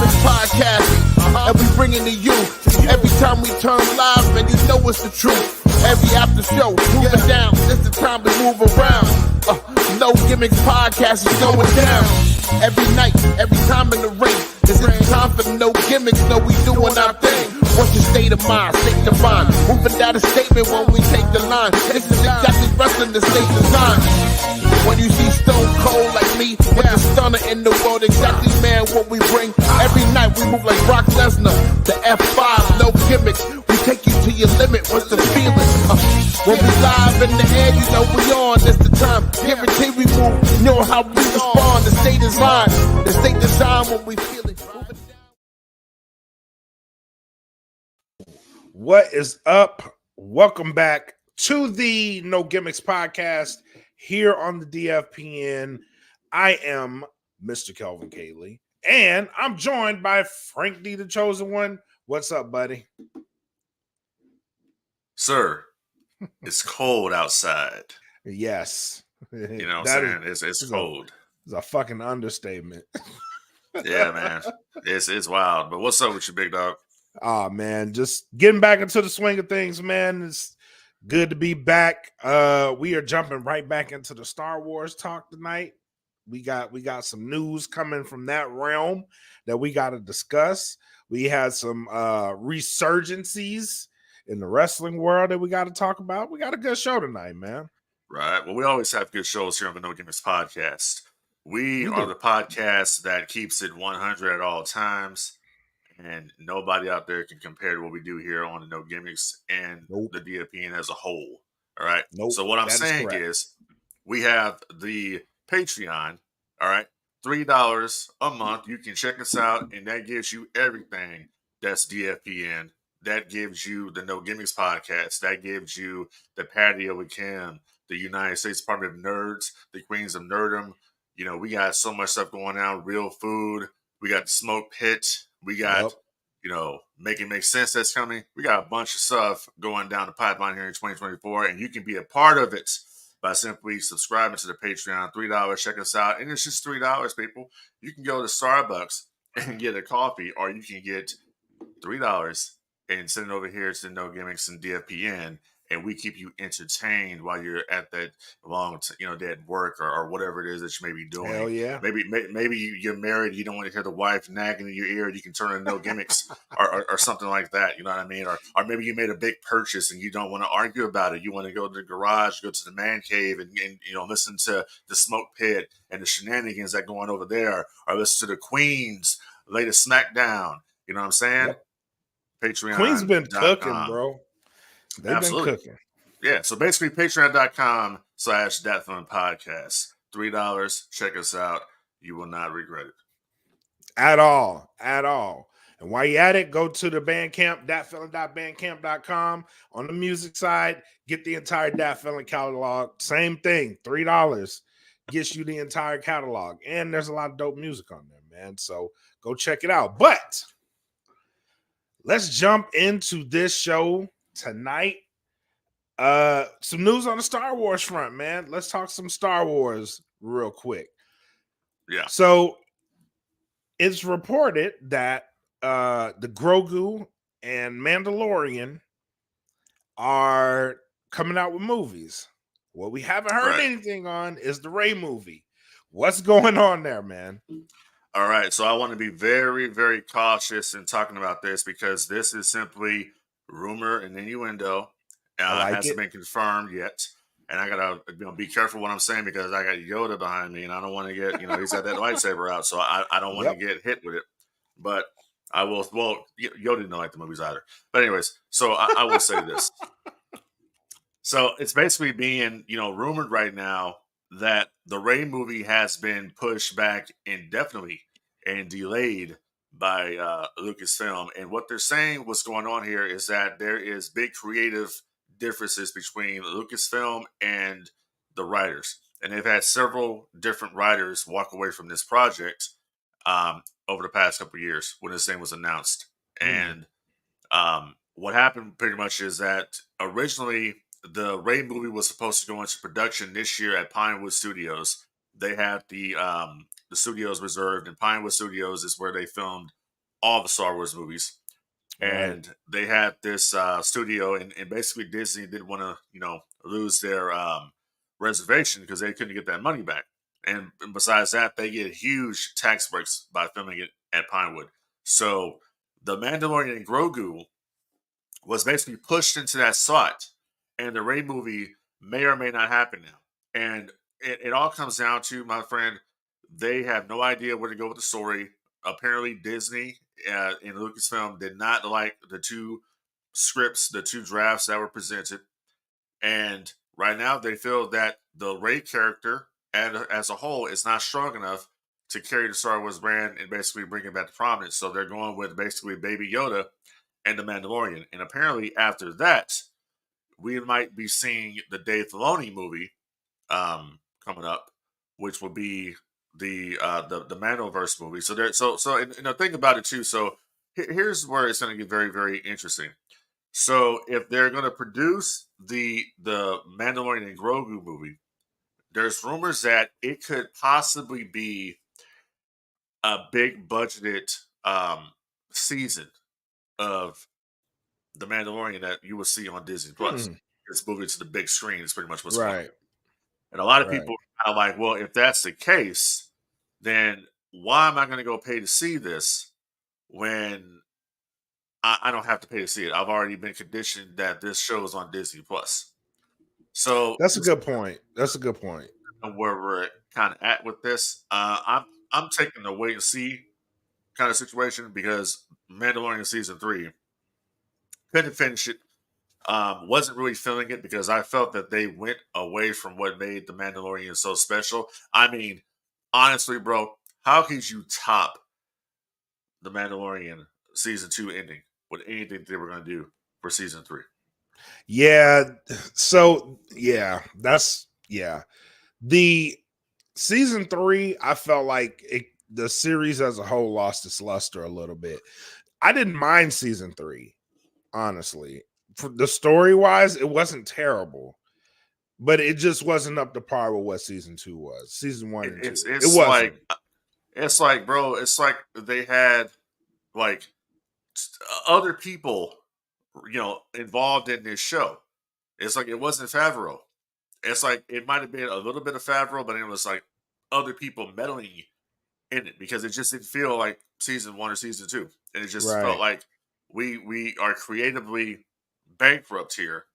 Gimmicks podcast, and we bring it to you. Every time we turn live, man, you know it's the truth. Every after show, moving down, this the time to move around. No Gimmicks podcast is going down. Every night, every time in the ring, this is the time for no gimmicks, no, we doing our thing. What's your state of mind, state of mind? Moving down a statement when we take the line. This is exactly wrestling the state design. When you see Stone Cold like me, with the stunner in the world, exactly, man, what we bring. Every night we move like Brock Lesnar, the F5, no gimmicks. We take you to your limit, what's the feeling? When we live in the air, you know we on, it's the time. Guarantee we move, you know how we respond. The state design, when we feel it. What is up? Welcome back to the No Gimmicks podcast here on the DFPN. I am Mr. Kelvin Cayley, and I'm joined by Frank D, the Chosen One. What's up, buddy? Sir, it's cold outside. Yes. You know what I'm saying? It's cold. It's a fucking understatement. Yeah, man. It's wild. But what's up with you, big dog? Oh, man, just getting back into the swing of things, man. It's good to be back. We are jumping right back into the Star Wars talk tonight. We got some news coming from that realm that we got to discuss. We had some resurgencies in the wrestling world that we got to talk about. We got a good show tonight, man. Right. Well, we always have good shows here on the No Gimmicks podcast. We are the podcast that keeps it 100 at all times. And nobody out there can compare to what we do here on the No Gimmicks and the DFPN as a whole. All right. So what I'm saying is we have the Patreon. All right. $3 a month. You can check us out, and that gives you everything that's DFPN. That gives you the No Gimmicks podcast. That gives you the Patio with Kim, the United States Department of Nerds, the Queens of Nerdom. You know, we got so much stuff going on. Real food. We got the Smoke Pit. We got, Make It Make Sense that's coming. We got a bunch of stuff going down the pipeline here in 2024, and you can be a part of it by simply subscribing to the Patreon. $3, check us out. And it's just $3, people. You can go to Starbucks and get a coffee, or you can get $3 and send it over here to No Gimmicks and DFPN, and we keep you entertained while you're at that long, day at work or whatever it is that you may be doing. Hell yeah. Maybe you're married, you don't want to hear the wife nagging in your ear, you can turn on No Gimmicks or something like that, you know what I mean? Or maybe you made a big purchase and you don't want to argue about it. You want to go to the garage, go to the man cave and listen to the Smoke Pit and the shenanigans that go on over there, or listen to the Queen's latest SmackDown. You know what I'm saying? Yep. Patreon. Queen's been cooking, bro. They've been cooking. Yeah, so basically patreon.com/DatFilm Podcast. $3. Check us out. You will not regret it. At all. And while you're at it, go to the Bandcamp, datfeelin.bandcamp.com. On the music side, get the entire Dat Feelin catalog. Same thing, $3 gets you the entire catalog. And there's a lot of dope music on there, man. So go check it out. But let's jump into this show tonight. Some news on the Star Wars front, man. Let's talk some Star Wars real quick. Yeah. So it's reported that the Grogu and Mandalorian are coming out with movies. What we haven't heard anything on is the Rey movie. What's going on there, man? All right, so I want to be very, very cautious in talking about this because this is simply rumor and innuendo. It hasn't been confirmed yet. And I got to be careful what I'm saying because I got Yoda behind me and I don't want to get, he's got that lightsaber out. So I don't want to get hit with it. But I will, Yoda didn't like the movies either. But anyways, so I will say this. So it's basically being, rumored right now that the Rey movie has been pushed back indefinitely and delayed by Lucasfilm. And what they're saying, what's going on here is that there is big creative differences between Lucasfilm and the writers. And they've had several different writers walk away from this project over the past couple of years when this thing was announced. And what happened pretty much is that originally the Rey movie was supposed to go into production this year at Pinewood Studios. They had the studios reserved, and Pinewood Studios is where they filmed all the Star Wars movies. Right. And they had this studio, and basically Disney didn't want to, lose their reservation because they couldn't get that money back. And besides that, they get huge tax breaks by filming it at Pinewood. So the Mandalorian and Grogu was basically pushed into that slot, and the Rey movie may or may not happen now. And it all comes down to, my friend, they have no idea where to go with the story. Apparently, Disney and Lucasfilm did not like the two scripts, the two drafts that were presented. And right now, they feel that the Rey character and as a whole is not strong enough to carry the Star Wars brand and basically bring it back to prominence. So they're going with basically Baby Yoda and the Mandalorian. And apparently, after that, we might be seeing the Dave Filoni movie coming up, which will be the Mandoverse movie. So and the thing about it too. So here's where it's going to get very, very interesting. So if they're going to produce the Mandalorian and Grogu movie, there's rumors that it could possibly be a big budgeted season of the Mandalorian that you will see on Disney Plus. It's moving to the big screen. It's pretty much what's going on. Right. And a lot of people are like, well, if that's the case, then why am I going to go pay to see this when I don't have to pay to see it? I've already been conditioned that this show is on Disney Plus. So that's a good point. That's a good point. Where we're kind of at with this, I'm taking the wait and see kind of situation because Mandalorian season 3 couldn't finish it. Wasn't really feeling it because I felt that they went away from what made the Mandalorian so special. I mean, honestly, bro, how could you top the Mandalorian season 2 ending with anything they were going to do for season 3? Yeah. So the season 3, I felt like the series as a whole lost its luster a little bit. I didn't mind season 3, honestly. For the story wise, it wasn't terrible, but it just wasn't up to par with what season 2 was. Season 1 and 2. It's like, bro, it's like they had like other people, involved in this show. It's like it wasn't Favreau. It's like it might have been a little bit of Favreau, but it was like other people meddling in it because it just didn't feel like season 1 or season 2, and it just felt like we are creatively bankrupt here.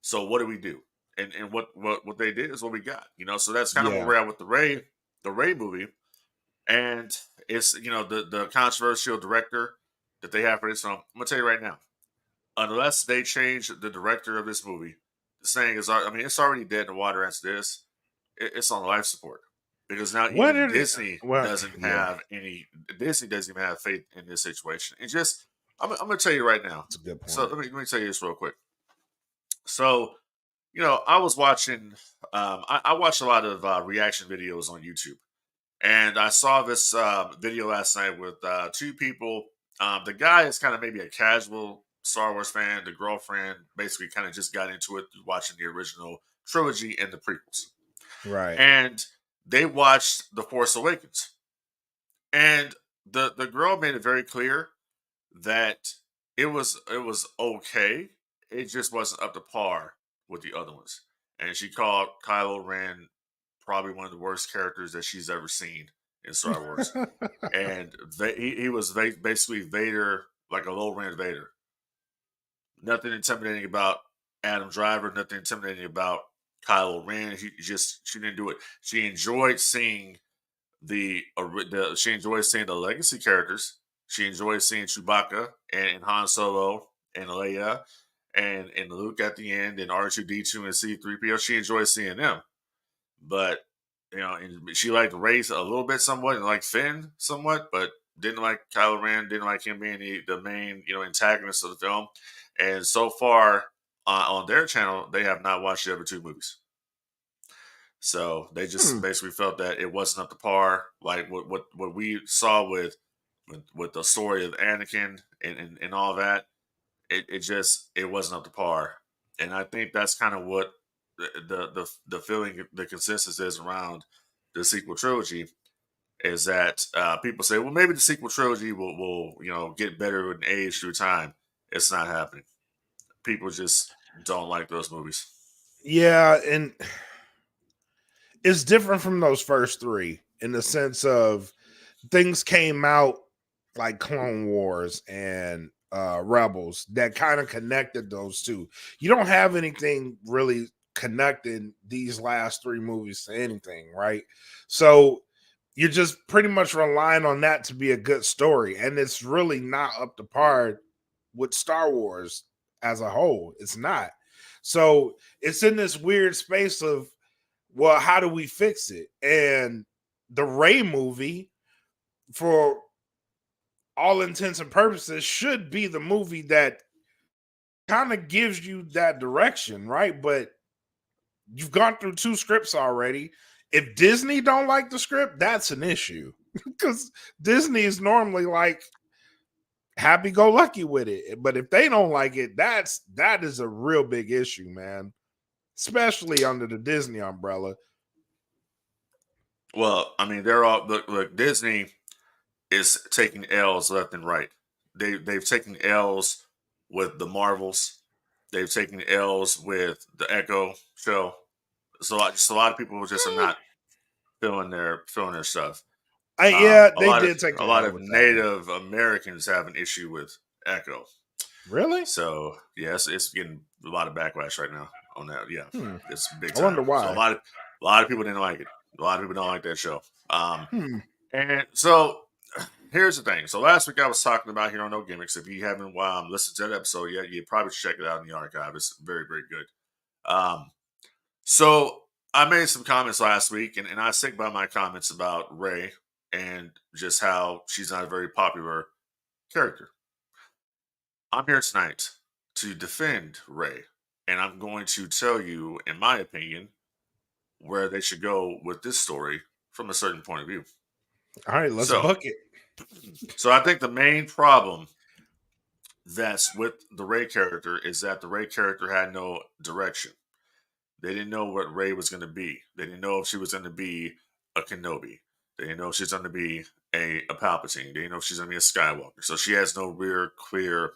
So what do we do? And what they did is what we got. So that's kind of where we're at with the Rey movie, and it's the controversial director that they have for this film. I'm gonna tell you right now, unless they change the director of this movie, the saying is, I mean, it's already dead in the water as this. It's on life support because now even Disney doesn't have any. Disney doesn't even have faith in this situation. And just, I'm gonna tell you right now. That's a good point. So let me tell you this real quick. So, I was watching. I watch a lot of reaction videos on YouTube, and I saw this video last night with two people. The guy is kind of maybe a casual Star Wars fan. The girlfriend basically kind of just got into it through watching the original trilogy and the prequels. Right. And they watched The Force Awakens. And the girl made it very clear that it was okay. It just wasn't up to par with the other ones. And she called Kylo Ren probably one of the worst characters that she's ever seen in Star Wars. And he was basically Vader, like a low-rent Vader. Nothing intimidating about Adam Driver, nothing intimidating about Kylo Ren. She didn't do it. She enjoyed seeing the legacy characters. She enjoyed seeing Chewbacca and Han Solo and Leia and Luke at the end and R2D2 and C3PO. She enjoyed seeing them. But and she liked Rey a little bit somewhat and liked Finn somewhat, but didn't like Kylo Ren, didn't like him being the main, antagonist of the film. And so far on their channel, they have not watched the other two movies. So they just basically felt that it wasn't up to par, like what we saw with the story of Anakin and all that. It wasn't up to par, and I think that's kind of what the feeling, the consensus is around the sequel trilogy. is that people say, well, maybe the sequel trilogy will get better with age through time. It's not happening. People just don't like those movies. Yeah, and it's different from those first three in the sense of things came out like Clone Wars and Rebels that kind of connected those two. You don't have anything really connecting these last three movies to anything, right? So you're just pretty much relying on that to be a good story. And it's really not up to par with Star Wars as a whole. It's not. So it's in this weird space of, well, how do we fix it? And the Rey movie, for all intents and purposes, should be the movie that kind of gives you that direction, right? But you've gone through two scripts already. If Disney don't like the script, that's an issue because Disney is normally like happy-go-lucky with it. But if they don't like it, that is a real big issue, man. Especially under the Disney umbrella. Well, I mean, they're all look. Disney is taking L's left and right. They've taken L's with the Marvels. They've taken L's with the Echo show. So just a lot of people just are not feeling their stuff. Yeah, they did take a lot of Native Americans have an issue with Echo. Really? So yes, it's getting a lot of backlash right now on that. Yeah, it's big time. I wonder why. So a lot of people didn't like it. A lot of people don't like that show. And so here's the thing. So last week I was talking about here on No Gimmicks. If you haven't listened to that episode yet, you probably should check it out in the archive. It's very, very good. So I made some comments last week, and I stick by my comments about Rey and just how she's not a very popular character. I'm here tonight to defend Rey, and I'm going to tell you, in my opinion, where they should go with this story from a certain point of view. All right, let's book it. So I think the main problem that's with the Rey character is that the Rey character had no direction. They didn't know what Rey was going to be. They didn't know if she was going to be a Kenobi. They didn't know if she was going to be a Palpatine. They didn't know if she's going to be a Skywalker. So she has no real clear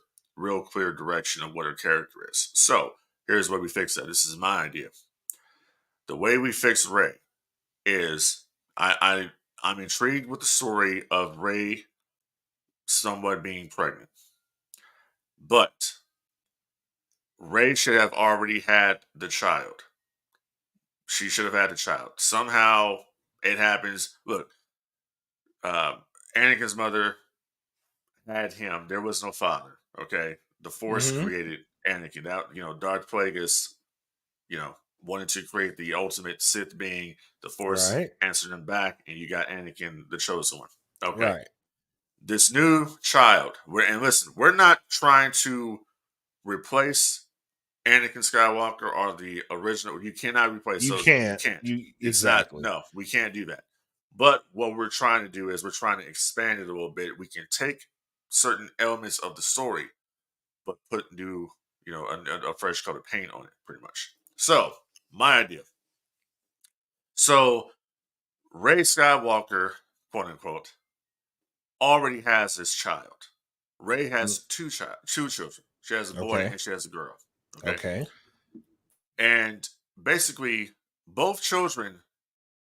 direction of what her character is. So here's where we fix that. This is my idea. The way we fix Rey is I'm intrigued with the story of Rey somewhat being pregnant. But Rey should have already had the child. She should have had the child. Somehow it happens. Look, Anakin's mother had him. There was no father. Okay. The Force created Anakin. That, Darth Plagueis, wanted to create the ultimate Sith being. The Force answered him back, and you got Anakin, the chosen one. Okay. Right. This new child, we're not trying to replace Anakin Skywalker or the original. You cannot replace those. You can't. Exactly. No, we can't do that. But what we're trying to do is we're trying to expand it a little bit. We can take certain elements of the story, but put new, a fresh color paint on it, pretty much. So, my idea. So, Rey Skywalker, quote unquote, already has this child. Rey has two children. She has a boy and she has a girl. Okay. And basically, both children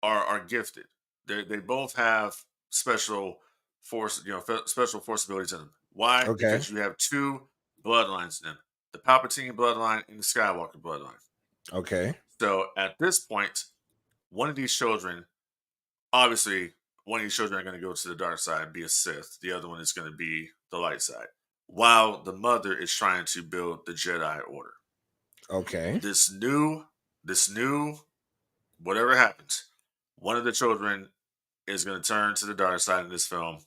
are gifted. They both have special force, special force abilities in them. Why? Okay. Because you have two bloodlines in them: the Palpatine bloodline and the Skywalker bloodline. Okay. So at this point, one of these children, obviously, one of these children are going to go to the dark side and be a Sith. The other one is going to be the light side. While the mother is trying to build the Jedi Order. Okay. This new, whatever happens, one of the children is going to turn to the dark side in this film,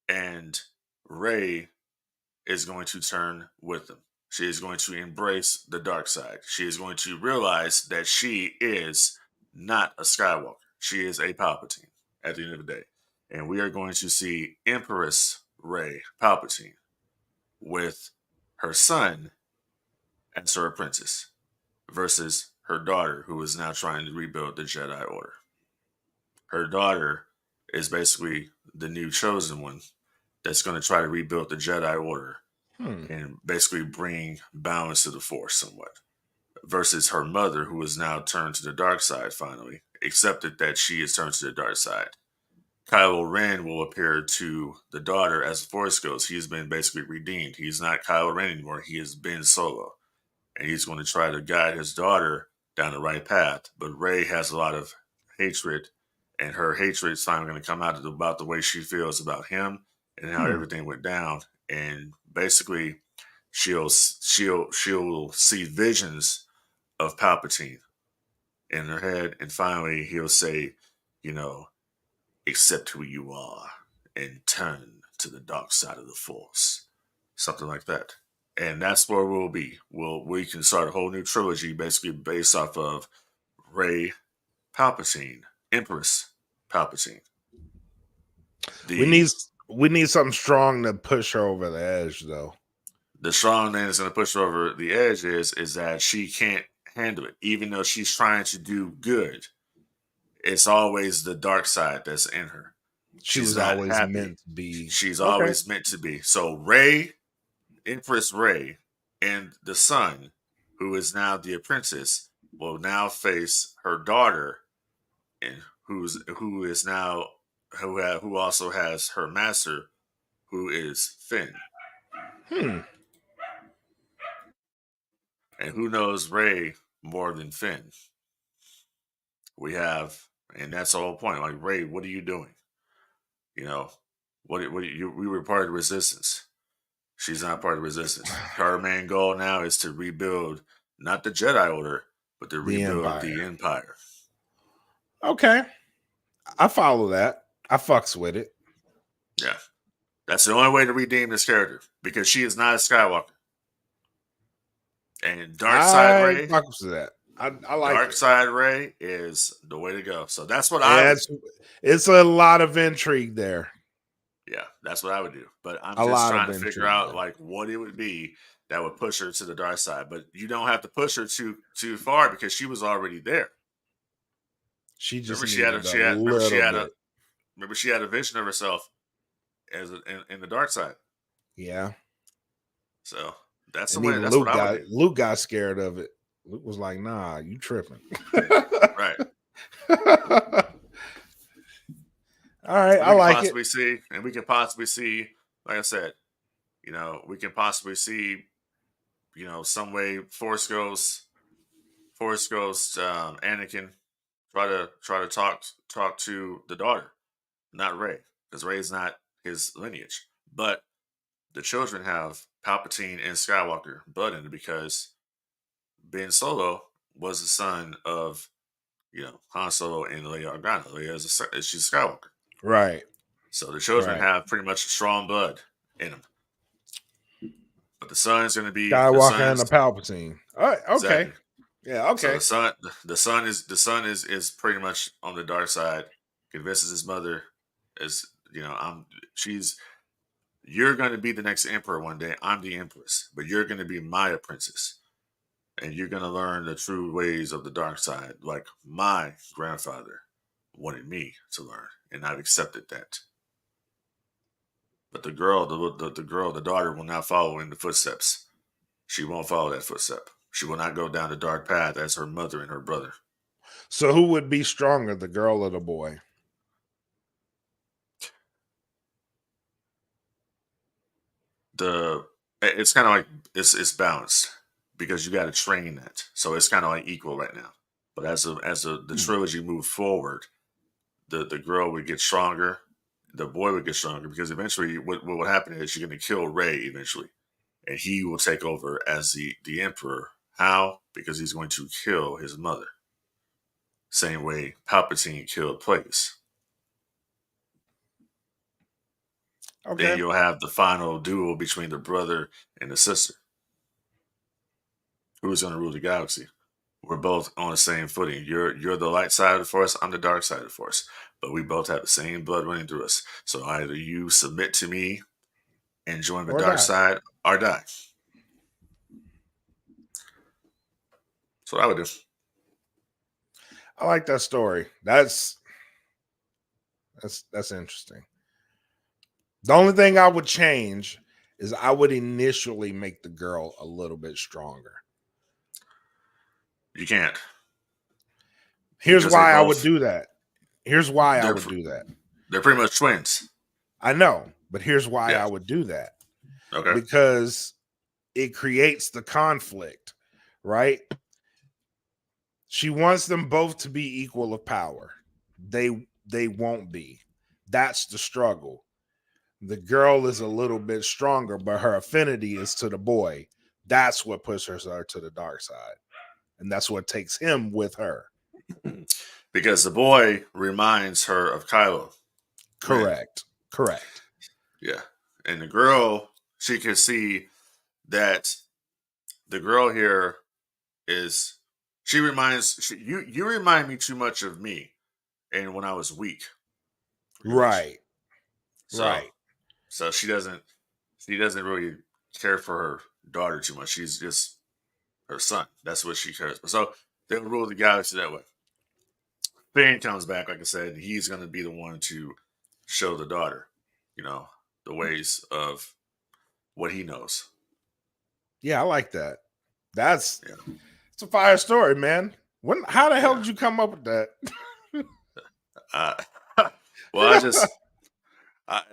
and Rey is going to turn with them. She is going to embrace the dark side. She is going to realize that she is not a Skywalker. She is a Palpatine at the end of the day. And we are going to see Empress Rey Palpatine with her son as her apprentice versus her daughter, who is now trying to rebuild the Jedi Order. Her daughter is basically the new chosen one that's going to try to rebuild the Jedi Order and basically bring balance to the Force somewhat. Versus her mother, who is now turned to the dark side finally, accepted that she is turned to the dark side. Kylo Ren will appear to the daughter as the Force goes. He's been basically redeemed. He's not Kylo Ren anymore. He has been Solo. And he's going to try to guide his daughter down the right path. But Rey has a lot of hatred, and her hatred is finally going to come out about the way she feels about him and how everything went down. And basically, she'll see visions of Palpatine in her head, and finally he'll say, accept who you are and turn to the dark side of the Force. Something like that. And that's where we'll be. We can start a whole new trilogy basically based off of Rey Palpatine, Empress Palpatine. We need something strong to push her over the edge, though. The strong thing that's going to push her over the edge is that she can't handle it. Even though she's trying to do good, it's always the dark side that's in her. She was always meant to be. She's always meant to be. So Rey, Empress Rey, and the son, who is now the apprentice, will now face her daughter, and who also has her master, who is Finn. And who knows Rey more than Finn? And that's the whole point. Like, Rey, what are you doing? We were part of the resistance. She's not part of the resistance. Her main goal now is to rebuild not the Jedi Order, but to rebuild the Empire. Okay. I follow that. I fucks with it. Yeah. That's the only way to redeem this character, because she is not a Skywalker. And Dark Side Rey, fucks with that. I like Dark it. Side Rey is the way to go. So that's what it's a lot of intrigue there. Yeah, that's what I would do. But I'm just trying to figure out like what it would be that would push her to the dark side. But you don't have to push her too far, because she was already there. She just remember she had a vision of herself in the dark side. Yeah. So that's the way. That's Luke what I would do. Luke got scared of it. Luke was like, "Nah, you tripping." Right. All right, I like it. We can possibly see, like I said, we can possibly see, some way Force Ghost, Anakin try to talk to the daughter, not Rey, because Rey's not his lineage. But the children have Palpatine and Skywalker blood in it, because Ben Solo was the son of, Han Solo and Leia Organa. Leia she's a Skywalker. Right. So the children have pretty much strong blood in them. But the son's going to be Skywalker and the Palpatine. All right. Okay. Exactly. Yeah. Okay. So the son is pretty much on the dark side. Convinces his mother, you're going to be the next emperor one day. I'm the empress, but you're going to be my apprentice, and you're going to learn the true ways of the dark side, like my grandfather wanted me to learn, and I've accepted that. But the daughter will not follow in the footsteps. She won't follow that footstep. She will not go down the dark path as her mother and her brother. So who would be stronger, the girl or the boy? It's kind of like it's balanced, because you got to train that. So it's kind of like equal right now. But as the trilogy moves forward, the girl would get stronger, the boy would get stronger, because eventually what would happen is you're going to kill Rey eventually, and he will take over as the emperor. How? Because he's going to kill his mother. Same way Palpatine killed Plagueis. Okay. Then you'll have the final duel between the brother and the sister. Who's going to rule the galaxy? We're both on the same footing. You're the light side of the Force. I'm the dark side of the Force. But we both have the same blood running through us. So either you submit to me and join the dark side, or die. That's what I would do. I like that story. That's That's interesting. The only thing I would change is I would initially make the girl a little bit stronger. You can't. Here's Because they why I would both do that. Here's why I they're would do that. they're pretty much twins. I know, but here's why Yeah. I would do that. Okay. Because it creates the conflict, right? She wants them both to be equal of power. They won't be. That's the struggle. The girl is a little bit stronger, but her affinity is to the boy. That's what pushes her to the dark side. And that's what takes him with her. Because the boy reminds her of Kylo. Correct. Correct. Yeah. And the girl, she can see that the girl here is she reminds you remind me too much of me and when I was weak. Right. So, right. So she doesn't really care for her daughter too much. She's just her son. That's what she cares about. So they'll rule the galaxy that way. Finn comes back, like I said, he's gonna be the one to show the daughter, the ways of what he knows. Yeah, I like that. It's Yeah. a fire story, man. How the hell Yeah. did you come up with that? Well,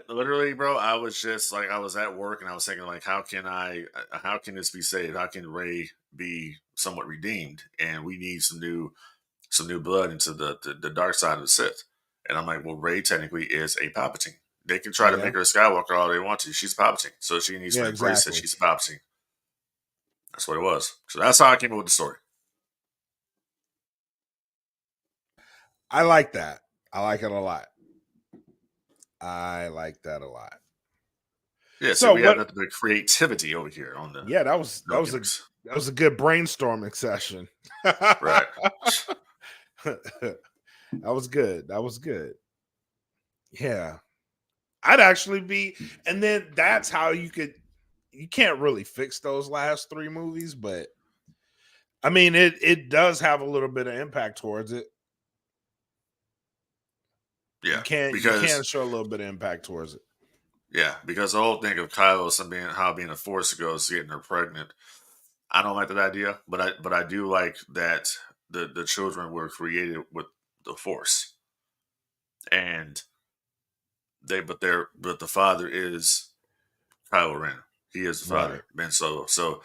literally, bro, I was just like, I was at work and I was thinking, like, how can this be saved? How can Rey be somewhat redeemed? And we need some new blood into the dark side of the Sith. And I'm like, well, Rey technically is a Palpatine. They can try to make her a Skywalker all they want to. She's a Palpatine. So she needs to embrace that she's a Palpatine. That's what it was. So that's how I came up with the story. I like that. I like it a lot. I like that a lot. Yeah, so we have the creativity over here on the. Yeah, that was a good brainstorming session. Right. That was good. That was good. Yeah. I'd actually be, and then that's how you can't really fix those last 3 movies, but I mean it does have a little bit of impact towards it. Yeah. You can show a little bit of impact towards it. Yeah, because the whole thing of Kylo being a Force ghost getting her pregnant, I don't like that idea, but I do like that the children were created with the Force, and but the father is Kylo Ren. He is the father, Ben Solo. So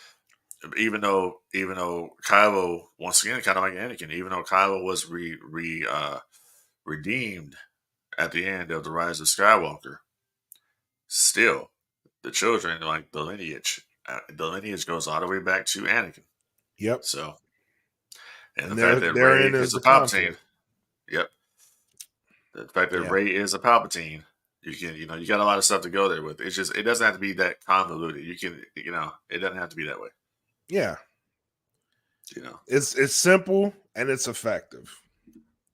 even though Kylo, once again, kind of like Anakin, even though Kylo was redeemed at the end of the Rise of Skywalker, still the children, like the lineage goes all the way back to Anakin. Yep. So, and the fact that Rey is a Palpatine. Yep. The fact that Rey is a Palpatine, you got a lot of stuff to go there with. It's just, it doesn't have to be that convoluted. You can, it doesn't have to be that way. Yeah. It's simple and it's effective.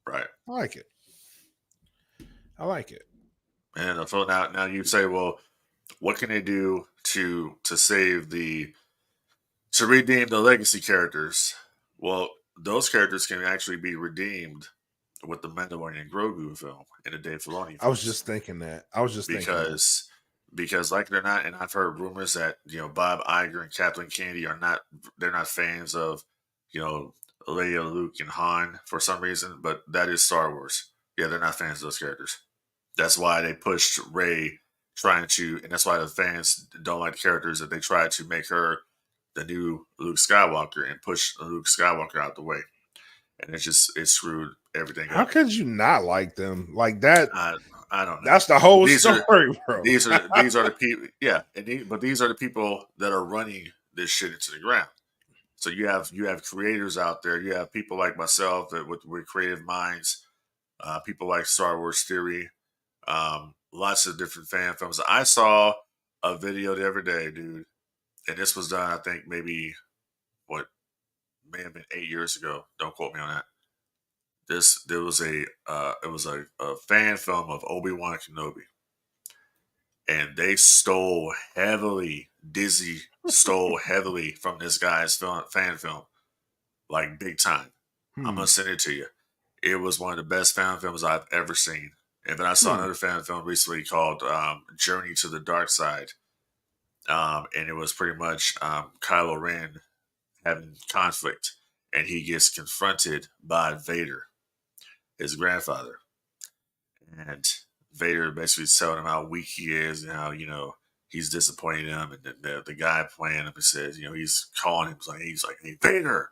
Right. I like it. I like it. And so now you say, well, what can they do to redeem the legacy characters? Well, those characters can actually be redeemed with the Mandalorian Grogu film in the Dave Filoni film. I was just thinking that. Because like they're not, and I've heard rumors that Bob Iger and Kathleen Kennedy they're not fans of Leia, Luke, and Han for some reason, but that is Star Wars. Yeah, they're not fans of those characters. That's why they pushed Rey, and that's why the fans don't like the characters, that they tried to make her the new Luke Skywalker and push Luke Skywalker out the way. And it screwed everything up. How could you not like them like that? I don't know. That's the whole story, bro. These are the people. Yeah, but these are the people that are running this shit into the ground. So you have creators out there. You have people like myself that with creative minds. People like Star Wars Theory. Lots of different fan films. I saw a video the other day, dude, and this was done, I think, maybe what may have been 8 years ago. Don't quote me on that. There was a fan film of Obi-Wan Kenobi, and they stole heavily. Disney stole heavily from this guy's fan film, like big time. I'm gonna send it to you. It was one of the best fan films I've ever seen. And then I saw another fan film recently called Journey to the Dark Side. And it was pretty much Kylo Ren having conflict, and he gets confronted by Vader, his grandfather. And Vader basically telling him how weak he is and how, he's disappointing him. And the guy playing him says, he's calling him, he's like, hey, Vader,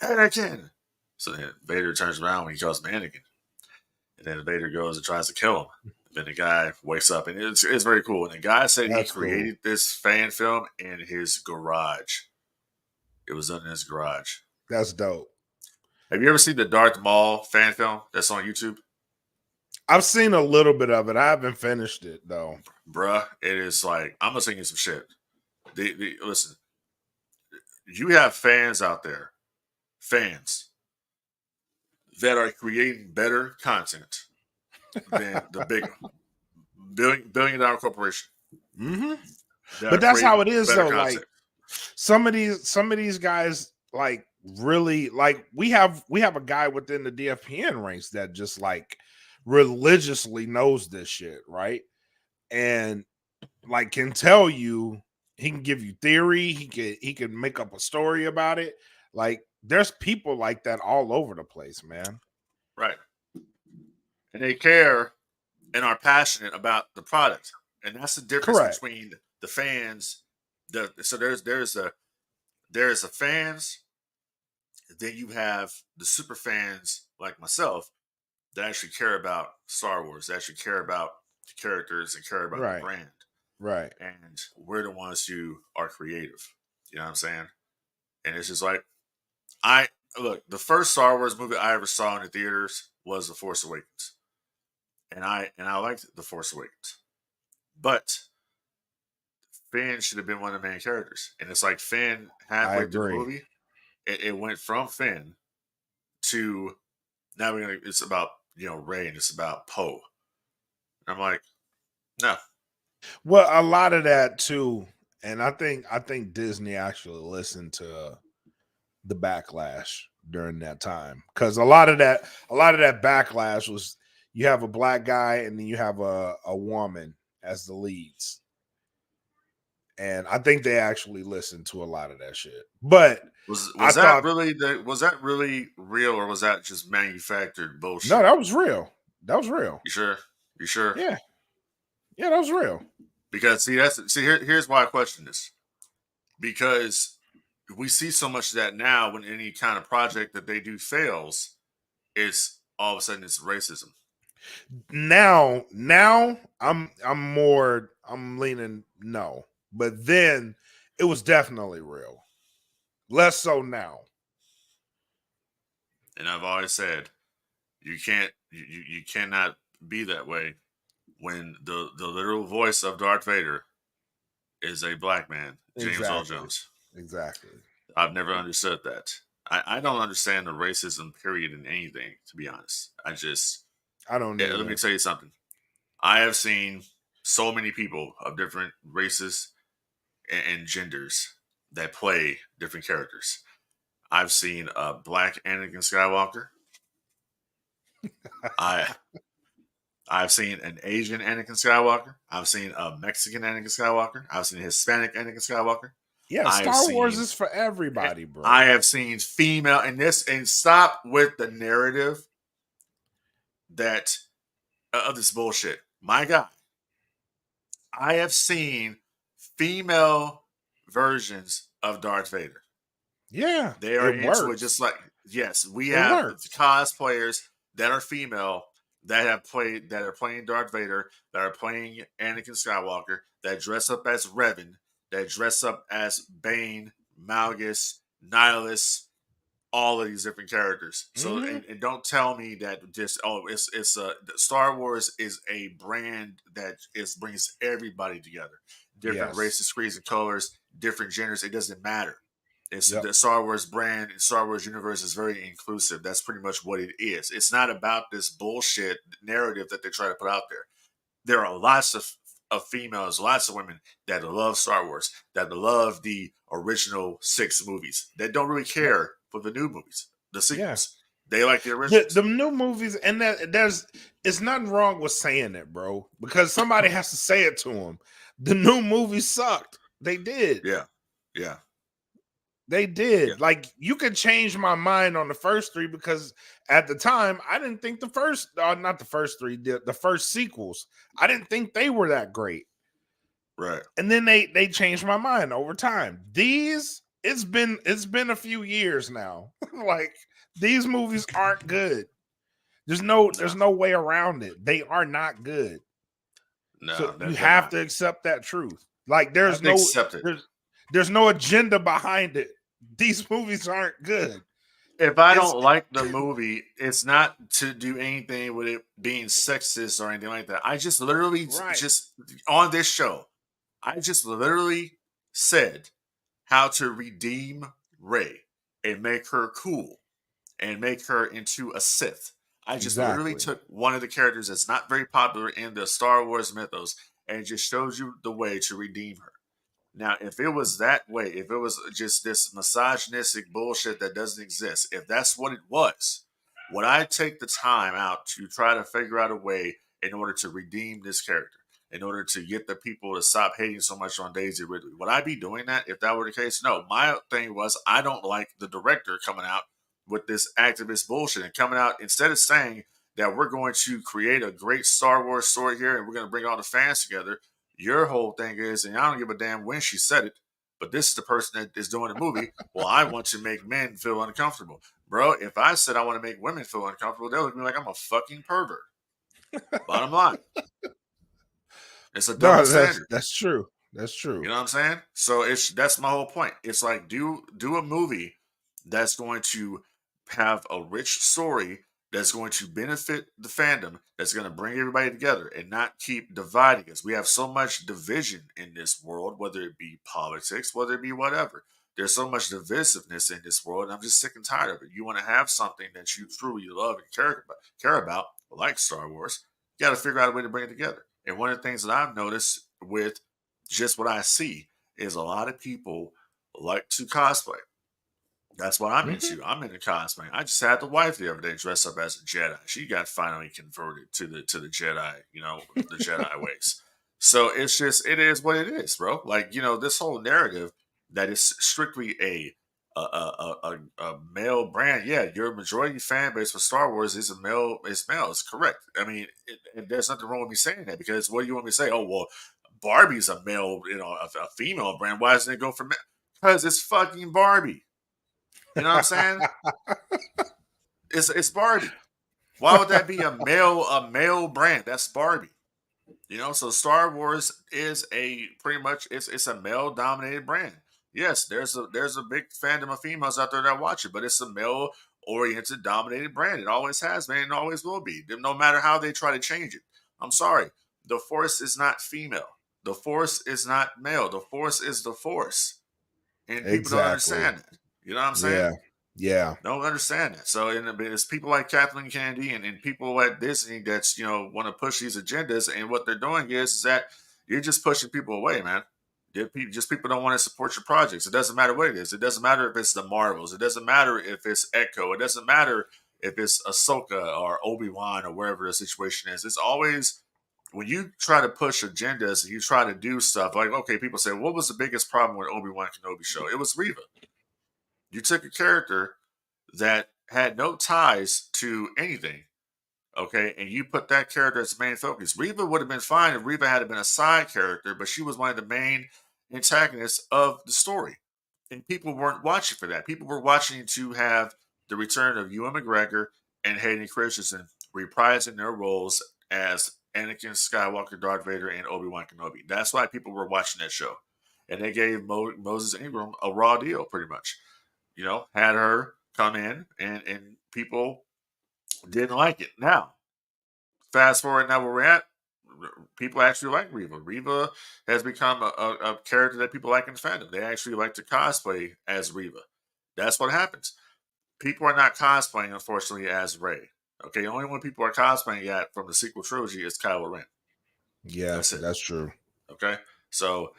Anakin. So then Vader turns around when he calls him Anakin. And then Vader goes and tries to kill him. And then the guy wakes up, and it's very cool. And the guy said he created this fan film in his garage. It was done in his garage. That's dope. Have you ever seen the Darth Maul fan film that's on YouTube? I've seen a little bit of it. I haven't finished it, though. Bruh, it is like, I'm going to sing you some shit. Listen, you have fans out there, that are creating better content than the big billion-dollar corporation. Mm-hmm. But that's how it is, though. Content. Like some of these guys, like really, like we have a guy within the DFPN ranks that just like religiously knows this shit, right? And like can tell you, he can give you theory, he can make up a story about it. Like there's people like that all over the place, man. Right. And they care and are passionate about the product. And that's the difference between the fans. So there's the fans, then you have the super fans like myself that actually care about Star Wars, that actually care about the characters and care about the brand. Right. And we're the ones who are creative. You know what I'm saying? And it's just like, the first Star Wars movie I ever saw in the theaters was The Force Awakens. And I liked The Force Awakens. But Finn should have been one of the main characters. And it's like Finn halfway through the movie, it went from Finn to now it's about Rey and it's about Poe. And I'm like, no. Well, a lot of that too, and I think Disney actually listened to the backlash during that time, because a lot of that backlash was you have a black guy and then you have a woman as the leads, and I think they actually listened to a lot of that shit. But was that really real, or was that just manufactured bullshit? No, that was real. You sure? Yeah, that was real. Because here's why I question this. Because we see so much of that now when any kind of project that they do fails, it's all of a sudden it's racism. Now I'm leaning no. But then it was definitely real. Less so now. And I've always said you cannot be that way when the literal voice of Darth Vader is a black man, James Earl Jones. Exactly. I've never understood that. I don't understand the racism period in anything, to be honest. I don't know. Let me tell you something. I have seen so many people of different races and genders that play different characters. I've seen a black Anakin Skywalker. I've seen an Asian Anakin Skywalker. I've seen a Mexican Anakin Skywalker. I've seen a Hispanic Anakin Skywalker. Yeah, Star Wars is for everybody, bro. I have seen female and stop with the narrative that of this bullshit. My God, I have seen female versions of Darth Vader. Yeah, they are into it just like we have cosplayers that are female that are playing Darth Vader, that are playing Anakin Skywalker, that dress up as Revan, that dress up as Bane, Malgus, Nihilus, all of these different characters. So, and don't tell me that just Star Wars is a brand that brings everybody together, different races, creeds, and colors, different genders. It doesn't matter. The Star Wars brand and Star Wars universe is very inclusive. That's pretty much what it is. It's not about this bullshit narrative that they try to put out there. There are lots of females, lots of women that love Star Wars, that love the original 6 movies, that don't really care for the new movies, the sequels. They like the originals. The new movies, and it's nothing wrong with saying it, bro, because somebody has to say it to them. The new movies sucked. They did. Yeah. Yeah. They did. Yeah. Like, you could change my mind on the first three because at the time I didn't think not the first three, the first sequels, I didn't think they were that great. Right. And then they changed my mind over time. These, it's been a few years now. Like, these movies aren't good. There's no way around it. They are not good. No, so you have to accept that truth. Like, there's no agenda behind it. These movies aren't good. If I don't like the movie, it's not to do anything with it being sexist or anything like that. I just literally just on this show, I just literally said how to redeem Rey and make her cool and make her into a Sith. I just literally took one of the characters that's not very popular in the Star Wars mythos and just showed you the way to redeem her. Now, if it was that way, if it was just this misogynistic bullshit that doesn't exist, if that's what it was, would I take the time out to try to figure out a way in order to redeem this character, in order to get the people to stop hating so much on Daisy Ridley? Would I be doing that if that were the case? No. My thing was, I don't like the director coming out with this activist bullshit and coming out, instead of saying that we're going to create a great Star Wars story here and we're going to bring all the fans together. Your whole thing is, and I don't give a damn when she said it, but this is the person that is doing the movie. Well, I want to make men feel uncomfortable. Bro, if I said I want to make women feel uncomfortable, they'll look at me like I'm a fucking pervert. Bottom line. It's a double standard. That's true. That's true. You know what I'm saying? So that's my whole point. It's like, do a movie that's going to have a rich story, that's going to benefit the fandom, that's going to bring everybody together and not keep dividing us. We have so much division in this world, whether it be politics, whether it be whatever. There's so much divisiveness in this world, and I'm just sick and tired of it. You want to have something that you truly love and care about, like Star Wars, you got to figure out a way to bring it together. And one of the things that I've noticed with just what I see is a lot of people like to cosplay. That's what I'm into. I'm into cosplay. I just had the wife the other day dress up as a Jedi. She got finally converted to the Jedi, the Jedi ways. So it is what it is, bro. Like, this whole narrative that is strictly a male brand. Yeah, your majority fan base for Star Wars is male. It's correct. I mean, and there's nothing wrong with me saying that, because what do you want me to say? Oh, well, Barbie's a male, a female brand. Why doesn't it go for men? Because it's fucking Barbie. You know what I'm saying? It's Barbie. Why would that be a male brand? That's Barbie. So Star Wars is pretty much it's a male dominated brand. Yes, there's a big fandom of females out there that watch it, but it's a male oriented dominated brand. It always has been and always will be. No matter how they try to change it. I'm sorry. The Force is not female. The Force is not male. The Force is the Force. And people don't understand that. You know what I'm saying? Yeah. Don't understand that. So it's people like Kathleen Kennedy and people at Disney that's, want to push these agendas. And what they're doing is that you're just pushing people away, man. People don't want to support your projects. It doesn't matter what it is. It doesn't matter if it's the Marvels. It doesn't matter if it's Echo. It doesn't matter if it's Ahsoka or Obi-Wan or wherever the situation is. It's always, when you try to push agendas and you try to do stuff like, okay, people say, what was the biggest problem with Obi-Wan Kenobi show? It was Reva. You took a character that had no ties to anything, okay, and you put that character as the main focus. Reva would have been fine if Reva had been a side character, but she was one of the main antagonists of the story. And people weren't watching for that. People were watching to have the return of Ewan McGregor and Hayden Christensen reprising their roles as Anakin Skywalker, Darth Vader, and Obi-Wan Kenobi. That's why people were watching that show. And they gave Moses Ingram a raw deal, pretty much. Had her come in and people didn't like it. Now, fast forward now where we're at, people actually like Reva. Reva has become a character that people like in fandom. They actually like to cosplay as Reva. That's what happens. People are not cosplaying, unfortunately, as Rey. Okay, the only one people are cosplaying at from the sequel trilogy is Kylo Ren. Yeah, that's true. Okay, so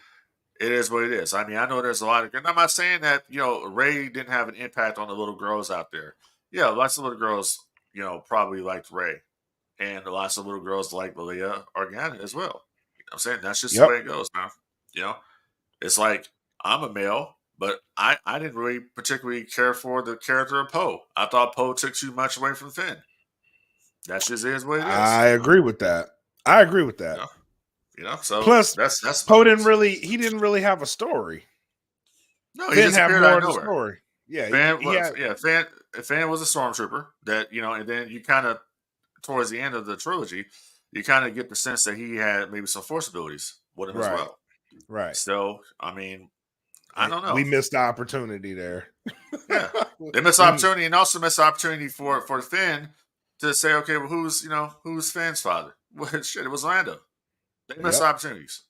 it is what it is. I mean, I know there's a lot of. And I'm not saying that Rey didn't have an impact on the little girls out there. yeah, lots of little girls, probably liked Ray, and lots of little girls like Leia Organa as well. You know what I'm saying? That's just the Yep. way it goes, man. You know, it's like I'm a male, but I didn't really particularly care for the character of Poe. I thought Poe took too much away from Finn. That just is what it is. I agree with that. I agree with You that. know, so Plus, that's Poe didn't really have a story. no, he Finn had disappeared more out of of the nowhere. story. Yeah, Fan he was had. Fan was a stormtrooper that and then you kind of towards the end of the trilogy, you kind of get the sense that he had maybe some force abilities with him as Right. well. Right. So I mean, I don't know. We missed the opportunity there. Yeah, they missed the opportunity, and also missed the opportunity for Finn to say, okay, well, who's Finn's father? Well, shit, it was Lando. They missed opportunities.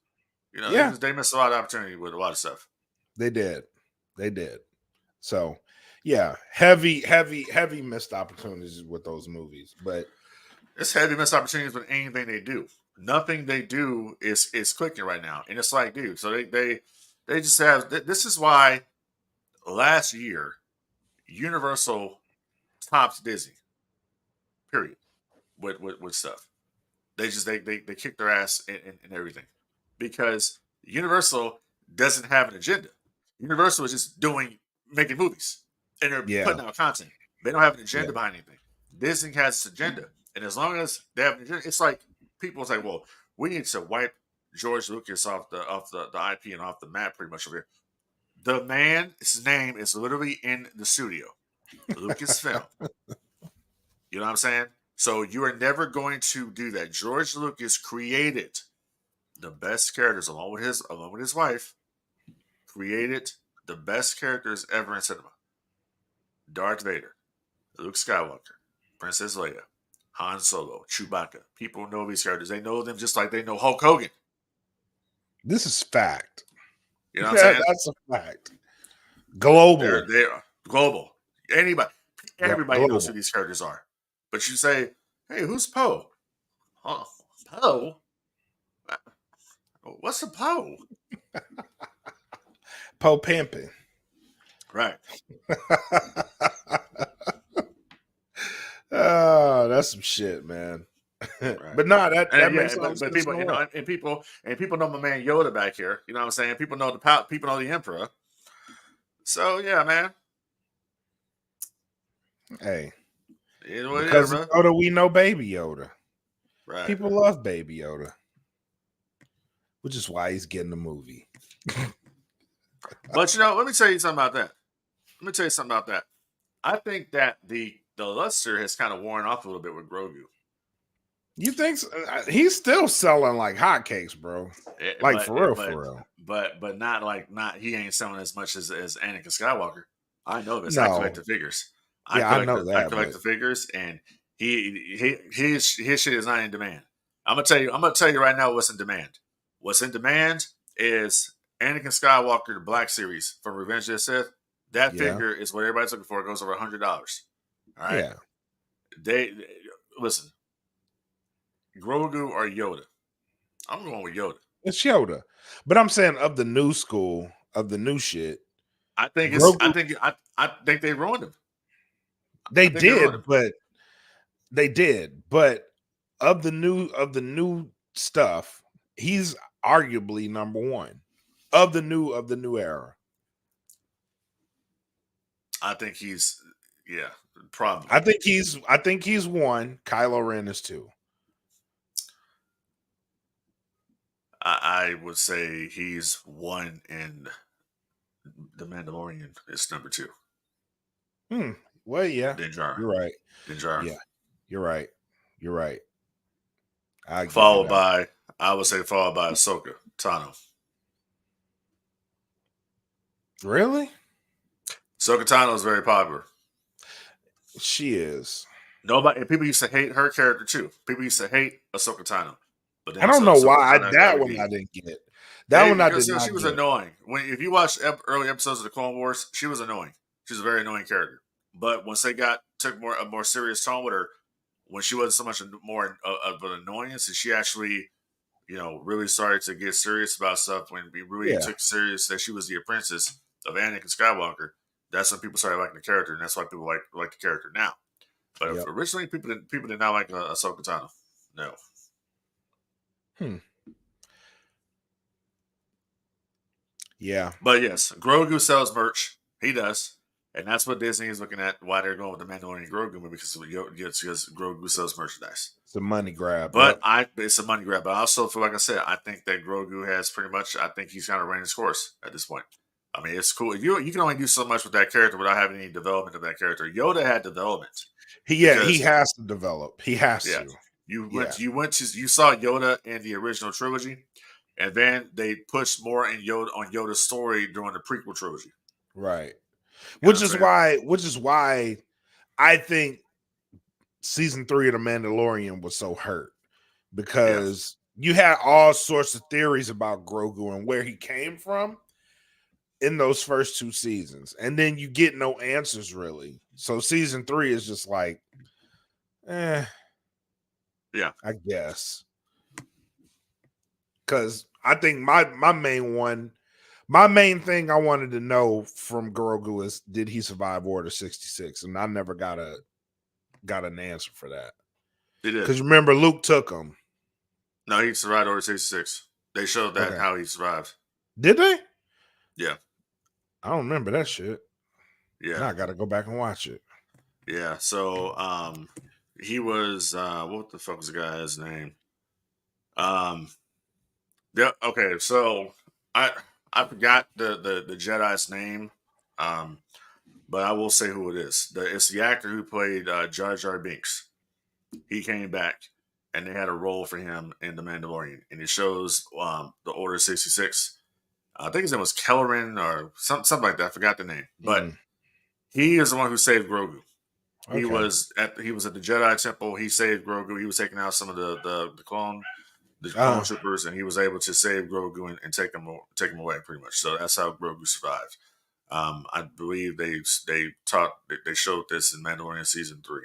Yeah, they missed a lot of opportunity with a lot of stuff. they did. So, yeah, heavy missed opportunities with those movies. But it's heavy missed opportunities with anything they do. Nothing they do is clicking right now, and it's like, dude. So they just have. This is why last year Universal tops Disney. Period. With stuff. They kick their ass in everything because Universal doesn't have an agenda. Universal is just making movies and they're putting out content. They don't have an agenda behind anything. Disney has its agenda, and as long as they have an agenda, it's like people say, "Well, we need to wipe George Lucas off the IP and off the map pretty much over here." The man's name is literally in the studio, Lucasfilm. You know what I'm saying? So you are never going to do that. George Lucas created the best characters along with his wife. Created the best characters ever in cinema. Darth Vader, Luke Skywalker, Princess Leia, Han Solo, Chewbacca. People know these characters. They know them just like they know Hulk Hogan. this is fact. You know what I'm saying? That's a fact. Global. They're global. Everybody knows who global. these characters are. But you say, hey, who's Poe? Oh, Poe? What's a Poe? Poe pimping. Right. Oh, that's some shit, man. Right. But no, that makes but sense. people, people know my man Yoda back here. You know what I'm saying? People know the Emperor. So yeah, man. Hey, because of Yoda, we know Baby Yoda. Right. People love Baby Yoda, which is why he's getting the movie. But let me tell you something about that. I think that the luster has kind of worn off a little bit with Grogu. You think so? He's still selling like hotcakes, bro? For real. But not he ain't selling as much as Anakin Skywalker. I know this. No. I collect the figures. I know that. I collect the figures, and his shit is not in demand. I'm gonna tell you right now what's in demand. What's in demand is Anakin Skywalker, the Black Series from Revenge of the Sith. That figure is what everybody's looking for. It goes over $100. All right. Yeah. They listen. Grogu or Yoda? I'm going with Yoda. It's Yoda, but I'm saying of the new school, of the new shit. I think I think they ruined him. They did, but of the new stuff, he's arguably number one of the new era. I think he's probably. I think he's one. Kylo Ren is two. I would say he's one, and the Mandalorian is number two. Well, yeah, Din Djarin. You're right. Din Djarin. Yeah, you're right. I would say followed by Ahsoka Tano. Really? Ahsoka Tano is very popular. She is. People used to hate her character too. People used to hate Ahsoka Tano. But I don't know why. That one I didn't get. That one I did not. She was annoying. If you watch early episodes of the Clone Wars, she was annoying. She was a very annoying character. But once they took a more serious tone with her, when she wasn't so much more of an annoyance, and she actually, really started to get serious about stuff. When we really took serious that she was the apprentice of Anakin Skywalker, That's when people started liking the character, and that's why people like the character now. But Yep. originally, people did not like Ahsoka Tano. No. Yeah. But yes, Grogu sells merch. He does. And that's what Disney is looking at, why they're going with the Mandalorian Grogu movie, because Grogu sells merchandise. It's a money grab. But it's a money grab. But I also feel like I said, I think that Grogu has pretty much, I think he's kind of ran his course at this point. I mean, it's cool. You can only do so much with that character without having any development of that character. Yoda had development. He has to develop. He has to. You saw Yoda in the original trilogy, and then they pushed more on Yoda's story during the prequel trilogy. Right. Which is why I think season 3 of The Mandalorian was so hurt, because you had all sorts of theories about Grogu and where he came from in those first 2 seasons, and then you get no answers really. So season 3 is just like, I guess, because I think my main thing I wanted to know from Grogu is, did he survive Order 66? And I never got an answer for that. He did. Because remember, Luke took him. No, he survived Order 66. They showed that how he survived. Did they? Yeah. I don't remember that shit. Yeah. Now I got to go back and watch it. Yeah. So he was what the fuck was the guy's name? Yeah. Okay. So I forgot the Jedi's name, but I will say who it is. It's the actor who played Jar Jar Binks. He came back, and they had a role for him in The Mandalorian, and it shows the Order 66. I think his name was Kelleran or something like that. I forgot the name, but he is the one who saved Grogu. Okay. He was at the Jedi Temple. He saved Grogu. He was taking out some of the clone troopers, and he was able to save Grogu and take him away pretty much. So that's how Grogu survived. I believe they showed this in Mandalorian season 3.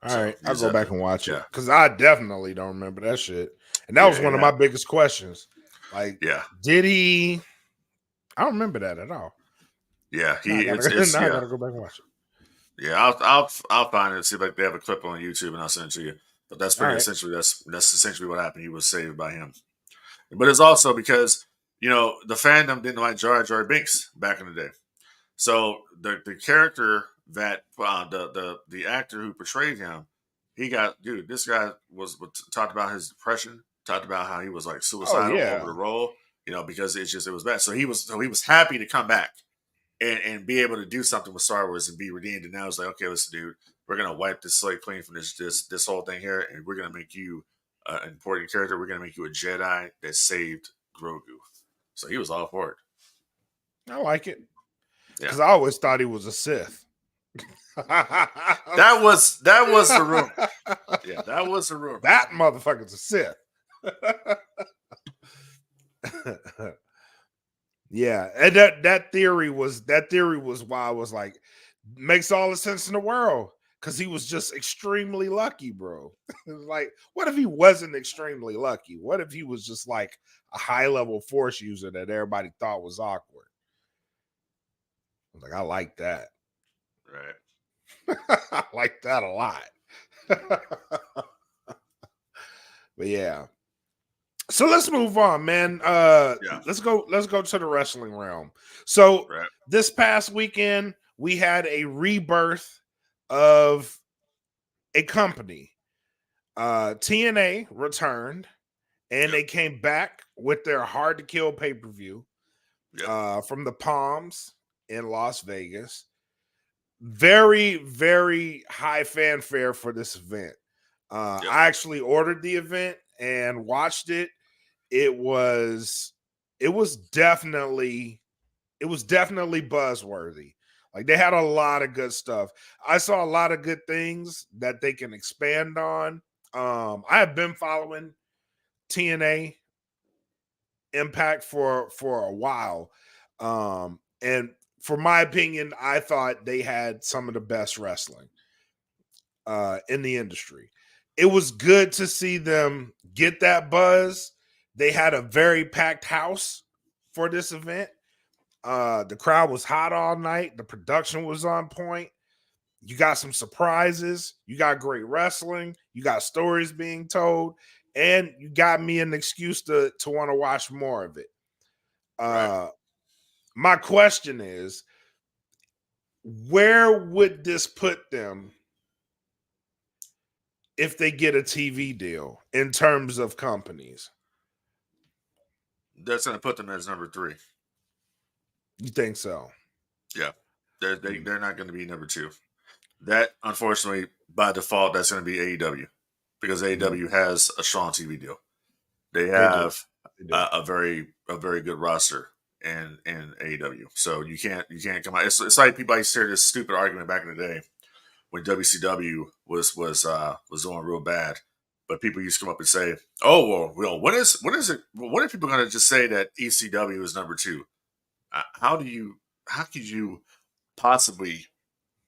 All right, I'll go back and watch it, because I definitely don't remember that shit. And that was one of my biggest questions. Like, did he? I don't remember that at all. Yeah, I gotta go back and watch it. Yeah, I'll find it and see if they have a clip on YouTube, and I'll send it to you. But that's pretty essentially that's essentially what happened. He was saved by him. But it's also because the fandom didn't like Jar Jar Binks back in the day. So the character that the actor who portrayed him, this guy was talked about his depression, talked about how he was like suicidal over the role, because it was bad. So he was happy to come back and be able to do something with Star Wars and be redeemed. And now it's like, okay, listen, dude, we're gonna wipe this slate clean from this whole thing here, and we're gonna make you an important character. We're gonna make you a Jedi that saved Grogu. So he was all for it. I like it, because I always thought he was a Sith. that was the rumor. Yeah, that was the rumor. That motherfucker's a Sith. Yeah, and that theory was why I was like, makes all the sense in the world, because he was just extremely lucky, bro. Like, what if he wasn't extremely lucky? What if he was just like a high-level Force user that everybody thought was awkward? I was like, I like that. Right. I like that a lot. But yeah. So let's move on, man. Let's go to the wrestling realm. So this past weekend, we had a rebirth of a company. TNA returned, and they came back with their Hard to Kill pay-per-view from the Palms in Las Vegas. Very, very high fanfare for this event. I actually ordered the event and watched it. It was definitely buzzworthy. Like, they had a lot of good stuff. I saw a lot of good things that they can expand on. I have been following TNA Impact for a while. And for my opinion, I thought they had some of the best wrestling in the industry. It was good to see them get that buzz. They had a very packed house for this event. The crowd was hot all night. The production was on point. You got some surprises. You got great wrestling. You got stories being told, and you got me an excuse to want to watch more of it. Right. My question is, where would this put them if they get a TV deal in terms of companies? That's going to put them as number 3. You think so? Yeah. They're not going to be number 2. That, unfortunately, by default, that's going to be AEW because AEW has a strong TV deal. They have a very good roster in AEW. So you can't come out. It's like people used to hear this stupid argument back in the day when WCW was doing real bad. But people used to come up and say, "Oh well, what is it? What are people going to just say that ECW is number 2? How could you possibly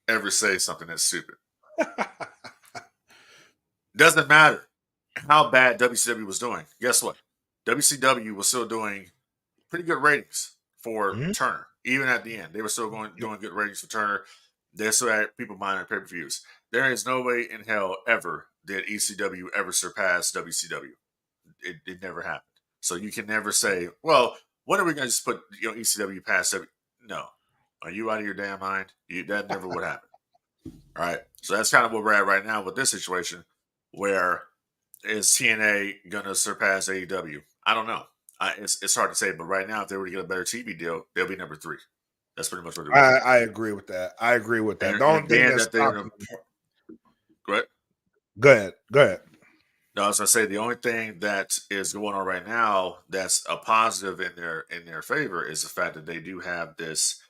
ever say something that's stupid?" Doesn't matter how bad WCW was doing. Guess what? WCW was still doing pretty good ratings for Turner. Even at the end, they were still doing good ratings for Turner. They still had people buying their pay-per-views. There is no way in hell ever did ECW ever surpass WCW. It never happened. So you can never say, well, when are we going to just put ECW past W? No. Are you out of your damn mind? That never would happen. All right. So that's kind of where we're at right now with this situation, where is TNA going to surpass AEW? I don't know. It's hard to say, but right now, if they were to get a better TV deal, they'll be number 3. That's pretty much what they're doing. I agree with that. And the only thing that's go ahead. Go ahead. No, I was gonna say the only thing that is going on right now that's a positive in their favor is the fact that they do have this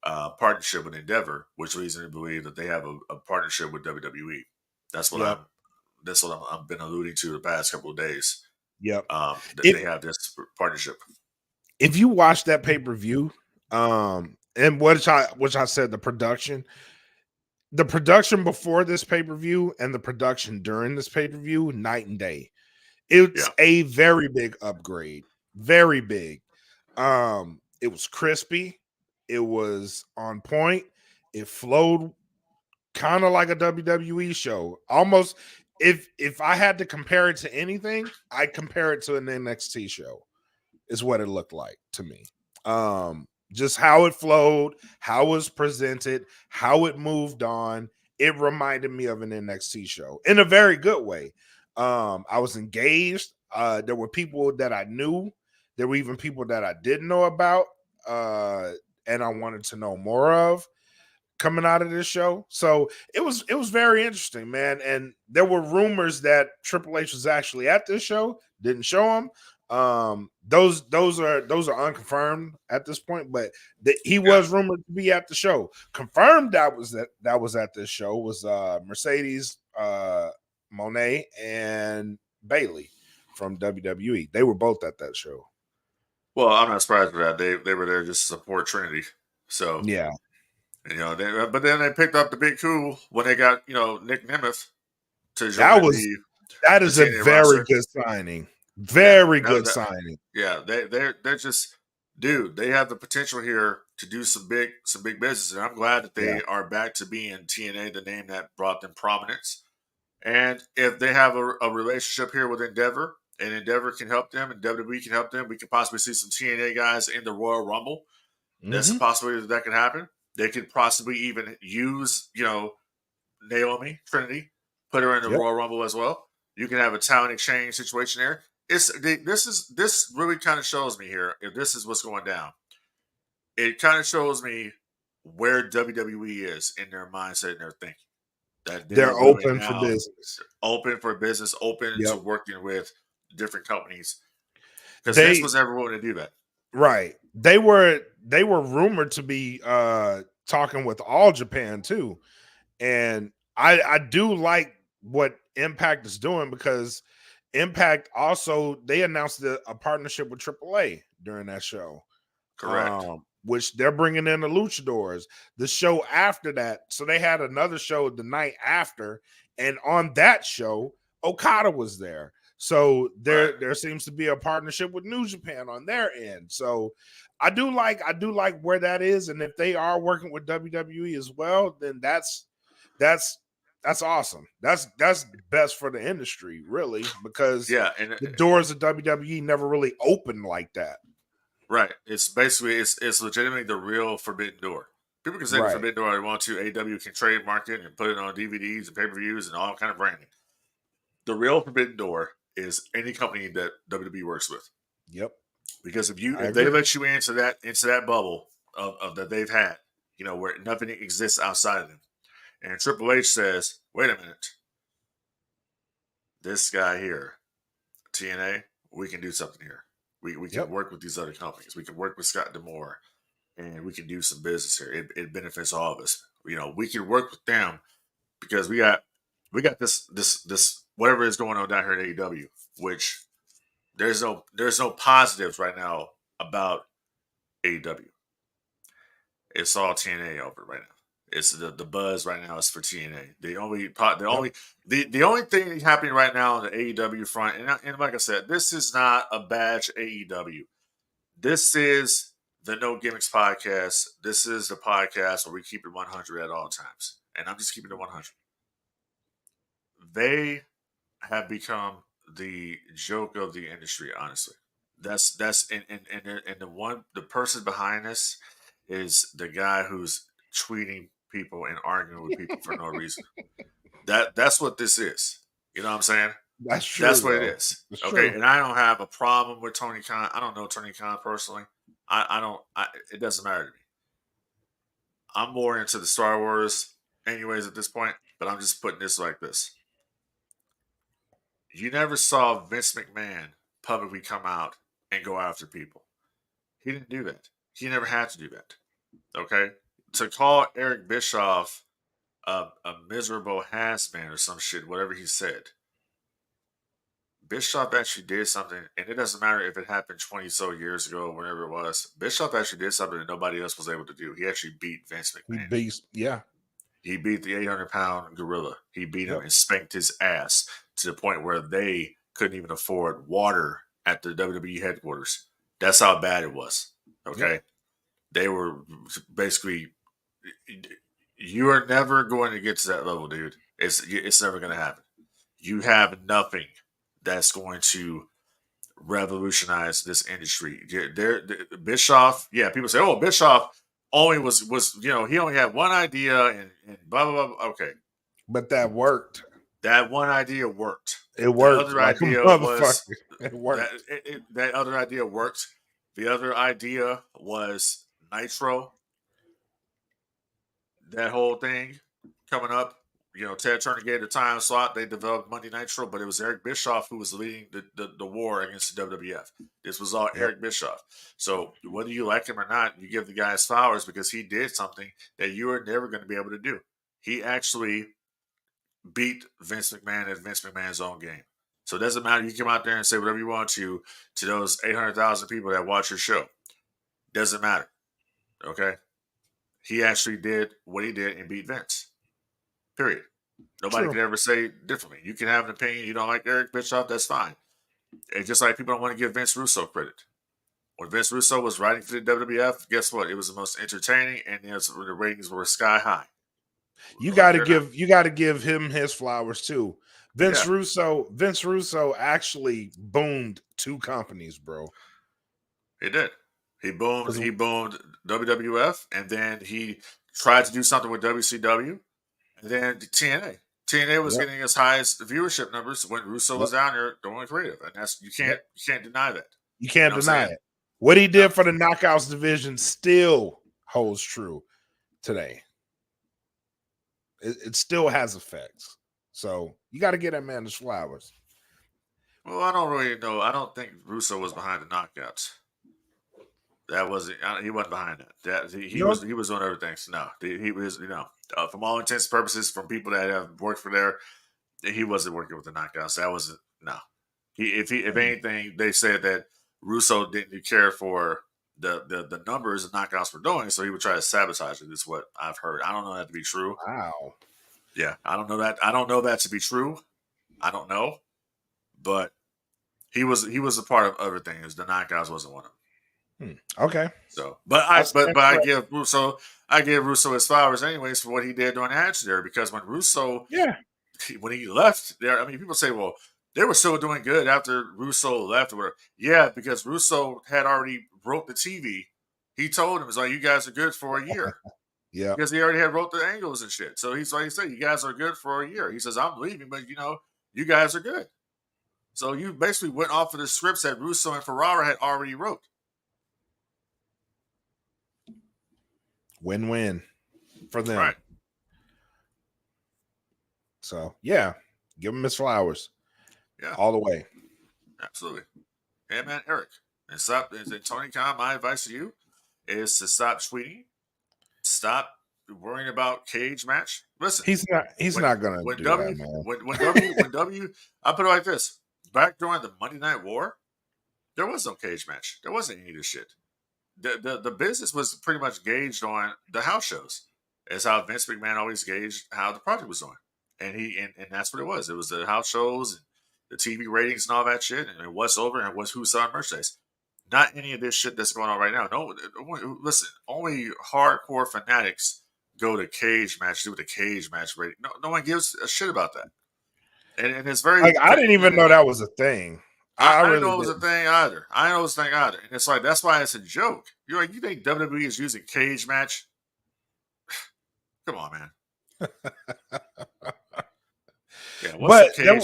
partnership with Endeavor, which leads me to believe that they have a partnership with WWE. That's what I've been alluding to the past couple of days. Yep. They have this partnership. If you watch that pay-per-view, and which I said, the production before this pay-per-view and the production during this pay-per-view, night and day. It's a very big upgrade. Very big. It was crispy. It was on point. It flowed kind of like a WWE show. Almost, if I had to compare it to anything, I'd compare it to an NXT show, is what it looked like to me. Just how it flowed, how it was presented, how it moved on. It reminded me of an NXT show in a very good way. I was engaged. There were people that I knew. There were even people that I didn't know about, and I wanted to know more of coming out of this show. So it was very interesting, man. And there were rumors that Triple H was actually at this show. Didn't show him. Those are unconfirmed at this point, but he was rumored to be at the show. Confirmed that was at this show was Mercedes Moné and Bailey from WWE. They were both at that show. Well, I'm not surprised with that. They were there just to support Trinity. So yeah, but then they picked up the big coup when they got Nick Nemeth to join that is a very good signing. Very good signing. Yeah, they're just, dude, they have the potential here to do some big business, and I'm glad that they are back to being TNA, the name that brought them prominence. And if they have a relationship here with Endeavor, and Endeavor can help them, and WWE can help them, we could possibly see some TNA guys in the Royal Rumble. There's a possibility that could happen. They could possibly even use, Naomi, Trinity, put her in the Royal Rumble as well. You can have a talent exchange situation there. This really kind of shows me here, if this is what's going down, it kind of shows me where WWE is in their mindset and their thinking. That they're open for business. Open for business, open to working with different companies. Because Vince was never willing to do that. Right. They were rumored to be talking with All Japan too. And I do like what Impact is doing, because Impact also, they announced a partnership with AAA during that show. Correct. Which they're bringing in the Luchadors. The show after that, so they had another show the night after, and on that show, Okada was there. So there seems to be a partnership with New Japan on their end. So I do like where that is, and if they are working with WWE as well, then that's awesome. That's best for the industry, really, because and the doors of WWE never really opened like that. Right. It's basically it's legitimately the real forbidden door. People can say the forbidden door all they want to. AEW can trademark it and put it on DVDs and pay-per-views and all kind of branding. The real forbidden door is any company that WWE works with. Yep. Because if they let you into that bubble of that they've had, where nothing exists outside of them, and Triple H says, "Wait a minute, this guy here, TNA, we can do something here. We can work with these other companies. We can work with Scott D'Amore, and we can do some business here. It benefits all of us. We can work with them because we got this whatever is going on down here at AEW, which there's no positives right now about AEW. It's all TNA over right now. It's the buzz right now is for TNA. The only thing happening right now on the AEW front, and like I said, this is not a badge AEW. This is the No Gimmicks podcast. This is the podcast where we keep it 100 at all times, and I'm just keeping it 100. They have become the joke of the industry. Honestly, that's and the person behind this is the guy who's tweeting people and arguing with people for no reason. That's what this is. You know what I'm saying? That's true. That's what it is. That's okay, true. And I don't have a problem with Tony Khan. I don't know Tony Khan personally. I don't. It doesn't matter to me. I'm more into the Star Wars, anyways, at this point. But I'm just putting this like this. You never saw Vince McMahon publicly come out and go after people. He didn't do that. He never had to do that. Okay? To call Eric Bischoff a miserable has-man or some shit, whatever he said. Bischoff actually did something, and it doesn't matter if it happened 20 so years ago or whatever it was. Bischoff actually did something that nobody else was able to do. He actually beat Vince McMahon. He beat the 800-pound gorilla. He beat him and spanked his ass to the point where they couldn't even afford water at the WWE headquarters. That's how bad it was. Okay? They were basically... You are never going to get to that level, dude. It's never going to happen. You have nothing that's going to revolutionize this industry. Bischoff, people say, "Oh, Bischoff only was he only had one idea and blah blah blah." Okay, but that worked. That one idea worked. It worked. The other idea was it worked. That other idea worked. The other idea was Nitro. That whole thing coming up, Ted Turner gave the time slot. They developed Monday Nitro, but it was Eric Bischoff who was leading the war against the WWF. This was all Eric Bischoff. So whether you like him or not, you give the guy his flowers because he did something that you are never going to be able to do. He actually beat Vince McMahon at Vince McMahon's own game. So it doesn't matter. You come out there and say whatever you want to those 800,000 people that watch your show. Doesn't matter. Okay? He actually did what he did and beat Vince. Period. Nobody could ever say differently. You can have an opinion. You don't like Eric Bischoff, that's fine. It's just like people don't want to give Vince Russo credit. When Vince Russo was writing for the WWF, guess what? It was the most entertaining, and the ratings were sky high. You got to give him his flowers too. Vince Russo actually boomed two companies, bro. He did. He boomed WWF, and then he tried to do something with WCW, and then TNA. TNA was getting as high as the viewership numbers when Russo was down there doing creative, and that's you can't deny that. You can't deny it. What he did for the Knockouts division still holds true today. It still has effects. So you got to get that man his flowers. Well, I don't really know. I don't think Russo was behind the Knockouts. That wasn't. He wasn't behind that. He was doing everything. So no, he was. From all intents and purposes, from people that have worked for there, he wasn't working with the Knockouts. That wasn't. No. If anything, they said that Russo didn't care for the numbers the Knockouts were doing, so he would try to sabotage it. Is what I've heard. I don't know that to be true. Wow. Yeah, I don't know that. I don't know that to be true. I don't know, but He was a part of other things. The 9 guys wasn't one of them. Okay. So, but I give Russo his flowers anyways for what he did during the Attitude Era, because when Russo when he left there, I mean, people say, well, they were still doing good after Russo left or whatever. Yeah, because Russo had already wrote the TV. He told him, it's like, you guys are good for a year. Yeah. Because he already had wrote the angles and shit. So he's like, he said, you guys are good for a year. He says, I'm leaving, but you guys are good. So you basically went off of the scripts that Russo and Ferrara had already wrote. Win-win for them. Right. So yeah, give him his flowers. Yeah. All the way. Absolutely. Hey man, Eric. And Tony Khan, my advice to you is to stop tweeting. Stop worrying about cage match. Listen, he's not gonna do that, man. When W, I put it like this: back during the Monday Night War, there was no cage match. There wasn't any of this shit. The business was pretty much gauged on the house shows. It's how Vince McMahon always gauged how the project was doing, and that's what it was. It was the house shows and the TV ratings and all that shit, and what's over and what's who saw merchandise. Not any of this shit that's going on right now. No, listen. Only hardcore fanatics go to cage match, do the cage match rating. No one gives a shit about that. And it's very like, I didn't even know that was a thing. I didn't know it was a thing either. And it's like, that's why it's a joke. You're like, you think WWE is using cage match? Come on, man. Yeah, but there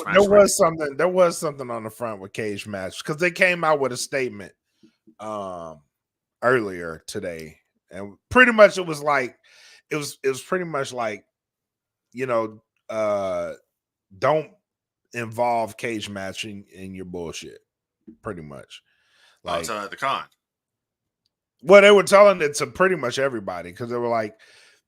was something on the front with cage match, because they came out with a statement earlier today, and pretty much it was pretty much like, don't involve cage matching in your bullshit, pretty much. Like the con. Well, they were telling it to pretty much everybody, because they were like,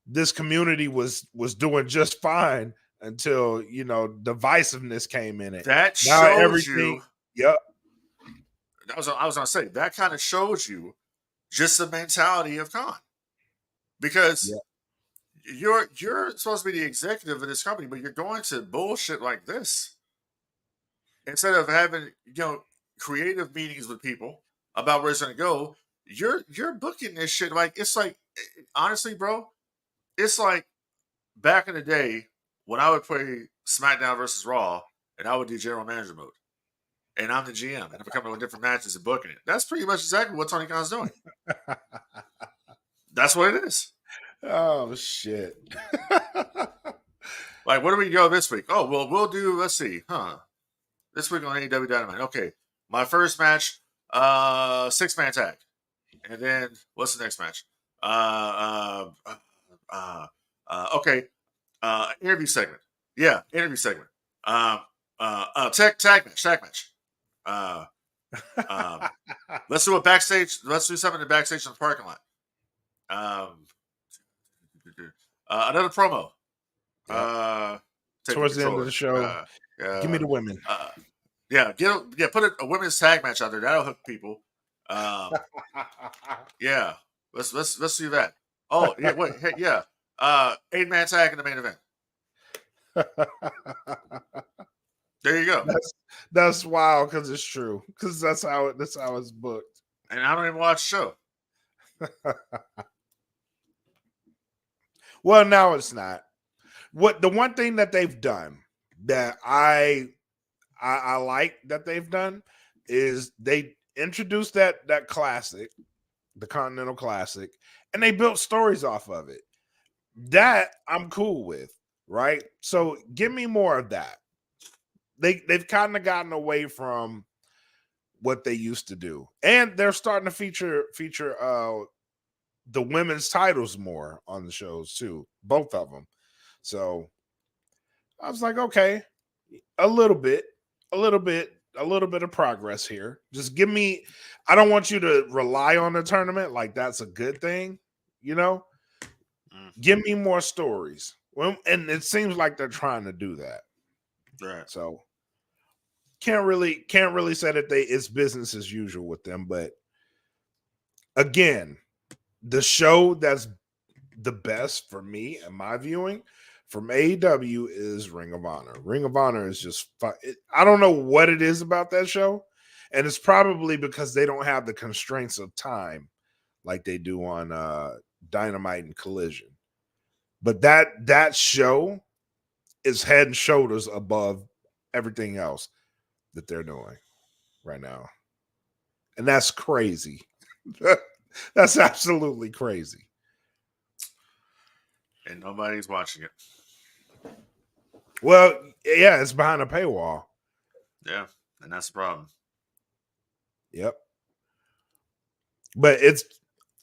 this community was doing just fine until divisiveness came in it. That now shows everything. You. Yep. I was gonna say, that kind of shows you just the mentality of Khan, because you're supposed to be the executive of this company, but you're going to bullshit like this instead of having creative meetings with people about where it's gonna go. You're booking this shit like, it's like, honestly, bro, it's like back in the day when I would play SmackDown versus Raw and I would do general manager mode. And I'm the GM, and I'm coming with different matches and booking it. That's pretty much exactly what Tony Khan's doing. That's what it is. Oh, shit. Like, what do we go this week? Oh, well, we'll do, let's see, this week on AEW Dynamite. Okay, my first match, 6-man tag. And then, what's the next match? Okay, interview segment. Yeah, interview segment. Tag match. Let's do a backstage. Let's do something in the backstage in the parking lot. Another promo. Towards the end of the show, give me the women. Put a women's tag match out there. That'll hook people. Yeah, let's do that. Oh yeah, wait, hey, yeah. 8-man tag in the main event. There you go. That's wild, because it's true. Because that's how it's booked. And I don't even watch the show. Well, now it's not. The one thing that they've done that I like that they've done is they introduced that classic, the Continental Classic, and they built stories off of it. That I'm cool with, right? So give me more of that. They've kind of gotten away from what they used to do, and they're starting to feature the women's titles more on the shows too, both of them. So I was like, okay, a little bit of progress here. Just give me. I don't want you to rely on the tournament like that's a good thing, Give me more stories. Well, and it seems like they're trying to do that. Right. So can't really say that it's business as usual with them. But again, the show that's the best for me and my viewing from AEW is Ring of Honor. Ring of Honor is just fun. I don't know what it is about that show. And it's probably because they don't have the constraints of time like they do on Dynamite and Collision. But that show is head and shoulders above everything else that they're doing right now. And that's crazy. That's absolutely crazy. And nobody's watching it. Well, yeah, it's behind a paywall. Yeah, and that's the problem. Yep. But it's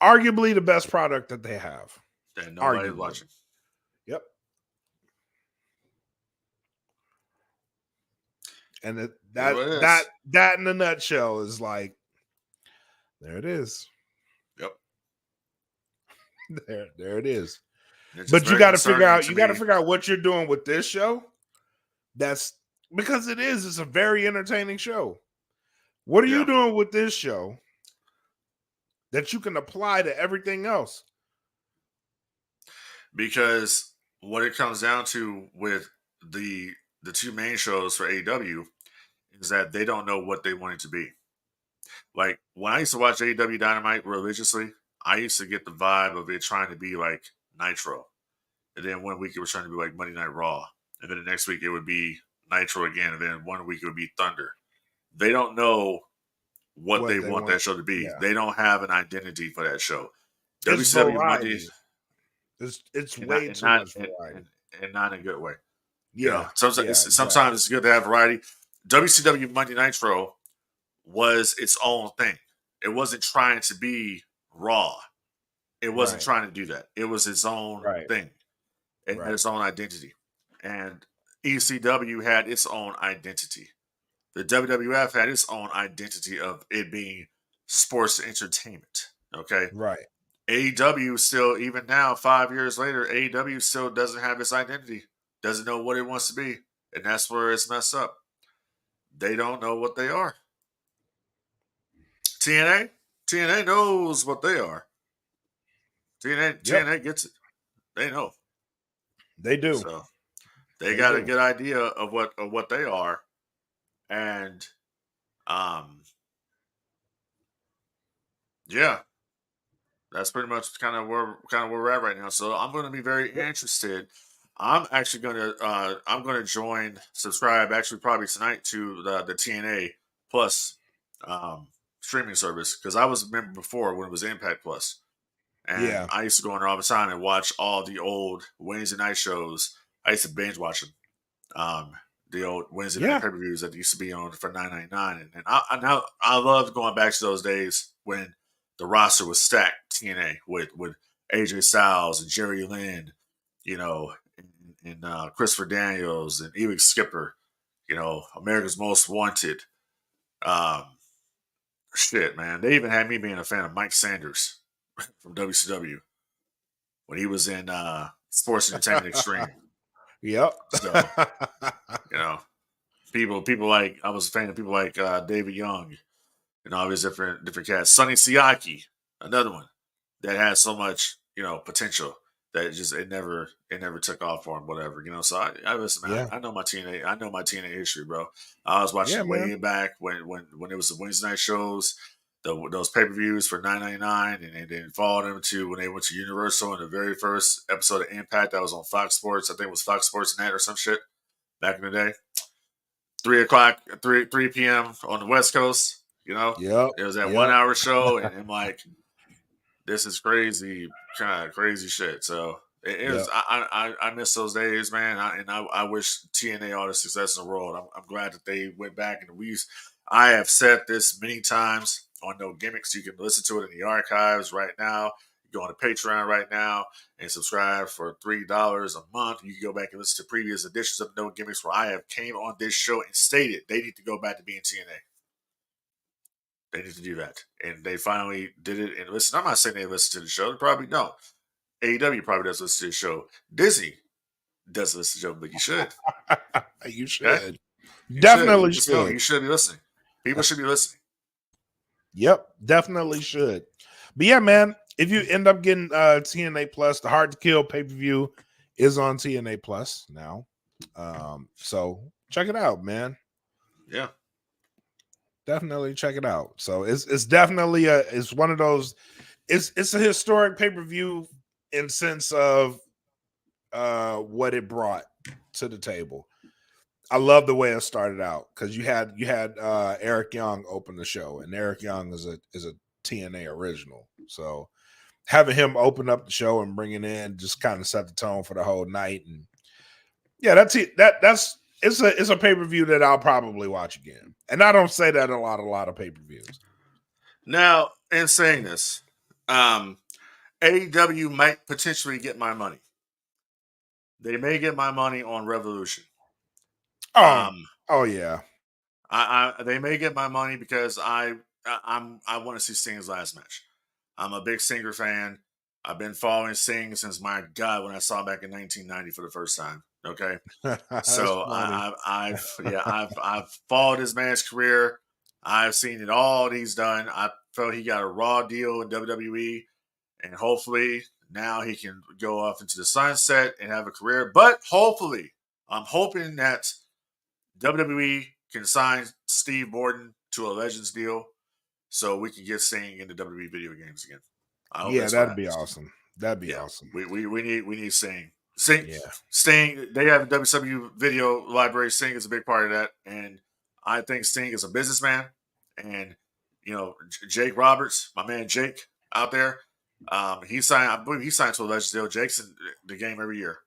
arguably the best product that they have. And nobody's Arguably. watching. Yep. And that in a nutshell is like, there it is. Yep. There it is. But you got to figure out what you're doing with this show. That's because it's a very entertaining show. What are you doing with this show that you can apply to everything else? Because what it comes down to with the two main shows for AEW is that they don't know what they want it to be. Like when I used to watch AEW Dynamite religiously, I used to get the vibe of it trying to be like Nitro. And then one week it was trying to be like Monday Night Raw. And then the next week it would be Nitro again. And then one week it would be Thunder. They don't know what they want that show to be. Yeah. They don't have an identity for that show. It's WCW Monday. It's way too much variety. And not in a good way. Yeah. Sometimes it's good to have variety. WCW Monday Nitro was its own thing. It wasn't trying to be Raw. It wasn't trying to do that. It was its own thing. It had its own identity. And ECW had its own identity. The WWF had its own identity of it being sports entertainment. Okay? Right. AEW still, even now, 5 years later, AEW still doesn't have its identity. Doesn't know what it wants to be. And that's where it's messed up. They don't know what they are. TNA knows what they are. TNA gets it. They know. They do. So they got a good idea of what they are. And that's pretty much kind of where we're at right now. So I'm going to be very interested. I'm actually going to subscribe actually probably tonight to the TNA Plus streaming service, because I was a member before when it was Impact Plus. And I used to go in there all the time and watch all the old Wednesday night shows. I used to binge watch them. The old Wednesday night pay-per-views that used to be on for $9.99. And I loved going back to those days when the roster was stacked, TNA, with AJ Styles and Jerry Lynn, and Christopher Daniels and Ewing Skipper, America's Most Wanted. Shit, man. They even had me being a fan of Mike Sanders from WCW when he was in Sports Entertainment Extreme. Yep. So, people like, I was a fan of people like David Young and all these different cats. Sonny Siaki, another one that had so much, potential that it never took off for him, whatever, So I listen, man. I know my TNA history, bro. I was watching way back when it was the Wednesday night shows, those pay-per-views for $9.99, and then followed them to when they went to Universal in the very first episode of Impact that was on Fox Sports. I think it was Fox Sports Net or some shit back in the day. 3 p.m. on the West Coast, Yep. It was that 1 hour show, and I'm like, this is crazy, kind of crazy shit. So it was. I miss those days, man. I wish TNA all the success in the world. I'm glad that they went back, and I have said this many times on No Gimmicks. You can listen to it in the archives right now. You go on to Patreon right now and subscribe for $3 a month. You can go back and listen to previous editions of No Gimmicks where I have came on this show and stated they need to go back to being TNA. They need to do that. And they finally did it. And listen, I'm not saying they listen to the show. They probably don't. AEW probably does listen to the show. Disney does listen to the show, but you should. You should. Okay? Definitely should. should. You should be listening. People should be listening. Yep, definitely should. But yeah, man, if you end up getting TNA Plus, the Hard to Kill pay-per-view is on TNA Plus now. So check it out, man. Yeah. Definitely check it out. So it's definitely it's one of those. It's a historic pay-per-view in sense of what it brought to the table. I love the way it started out because you had Eric Young open the show, and Eric Young is a TNA original. So having him open up the show and bringing in just kind of set the tone for the whole night. And yeah, that's it. That's it's a pay-per-view that I'll probably watch again. And I don't say that a lot of pay-per-views. Now, in saying this, AEW might potentially get my money. They may get my money on Revolution. Oh yeah. They may get my money because I want to see Sting's last match. I'm a big Stinger fan. I've been following Sting since my God when I saw him back in 1990 for the first time. Okay, so I've followed this man's career. I've seen it all that he's done. I felt he got a raw deal in WWE, and hopefully now he can go off into the sunset and have a career. But hopefully, I'm hoping that WWE can sign Steve Borden to a Legends deal so we can get Sting into WWE video games again. Yeah, that'd be awesome. That'd be awesome. We need Sting. Sting. Yeah. Sting. They have a WCW video library. Sting is a big part of that, and I think Sting is a businessman. And you know, Jake Roberts, my man Jake out there, he signed. I believe he signed to a Legends deal. Jake's in the game every year.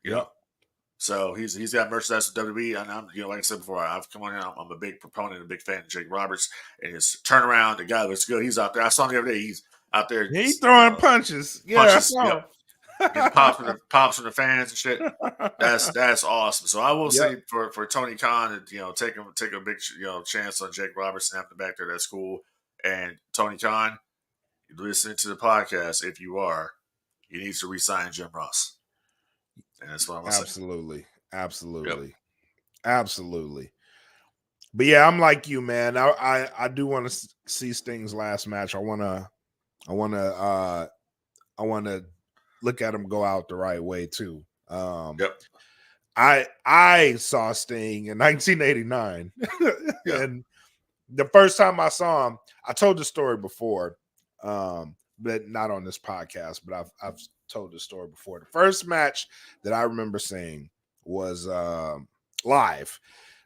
You know? So he's got merchandise with WWE, and I'm like I said before, I've come on here. I'm a big proponent, a big fan of Jake Roberts and his turnaround. The guy looks good. He's out there. I saw him the other day. He's out there. Yeah, he's throwing punches. Punches. Yeah. Getting pops from the fans and shit. That's awesome. So I will say for Tony Khan, take a big chance on Jake Roberts and have him back there. That's cool. And Tony Khan, you listen to the podcast. If you are, you need to re-sign Jim Ross. And that's what I'm saying. Absolutely. But yeah, I'm like you, man. I do want to see Sting's last match. I want to look at him go out the right way too. I saw Sting in 1989, and the first time I saw him, I told the story before, but not on this podcast. But I've told the story before. The first match that I remember seeing was live.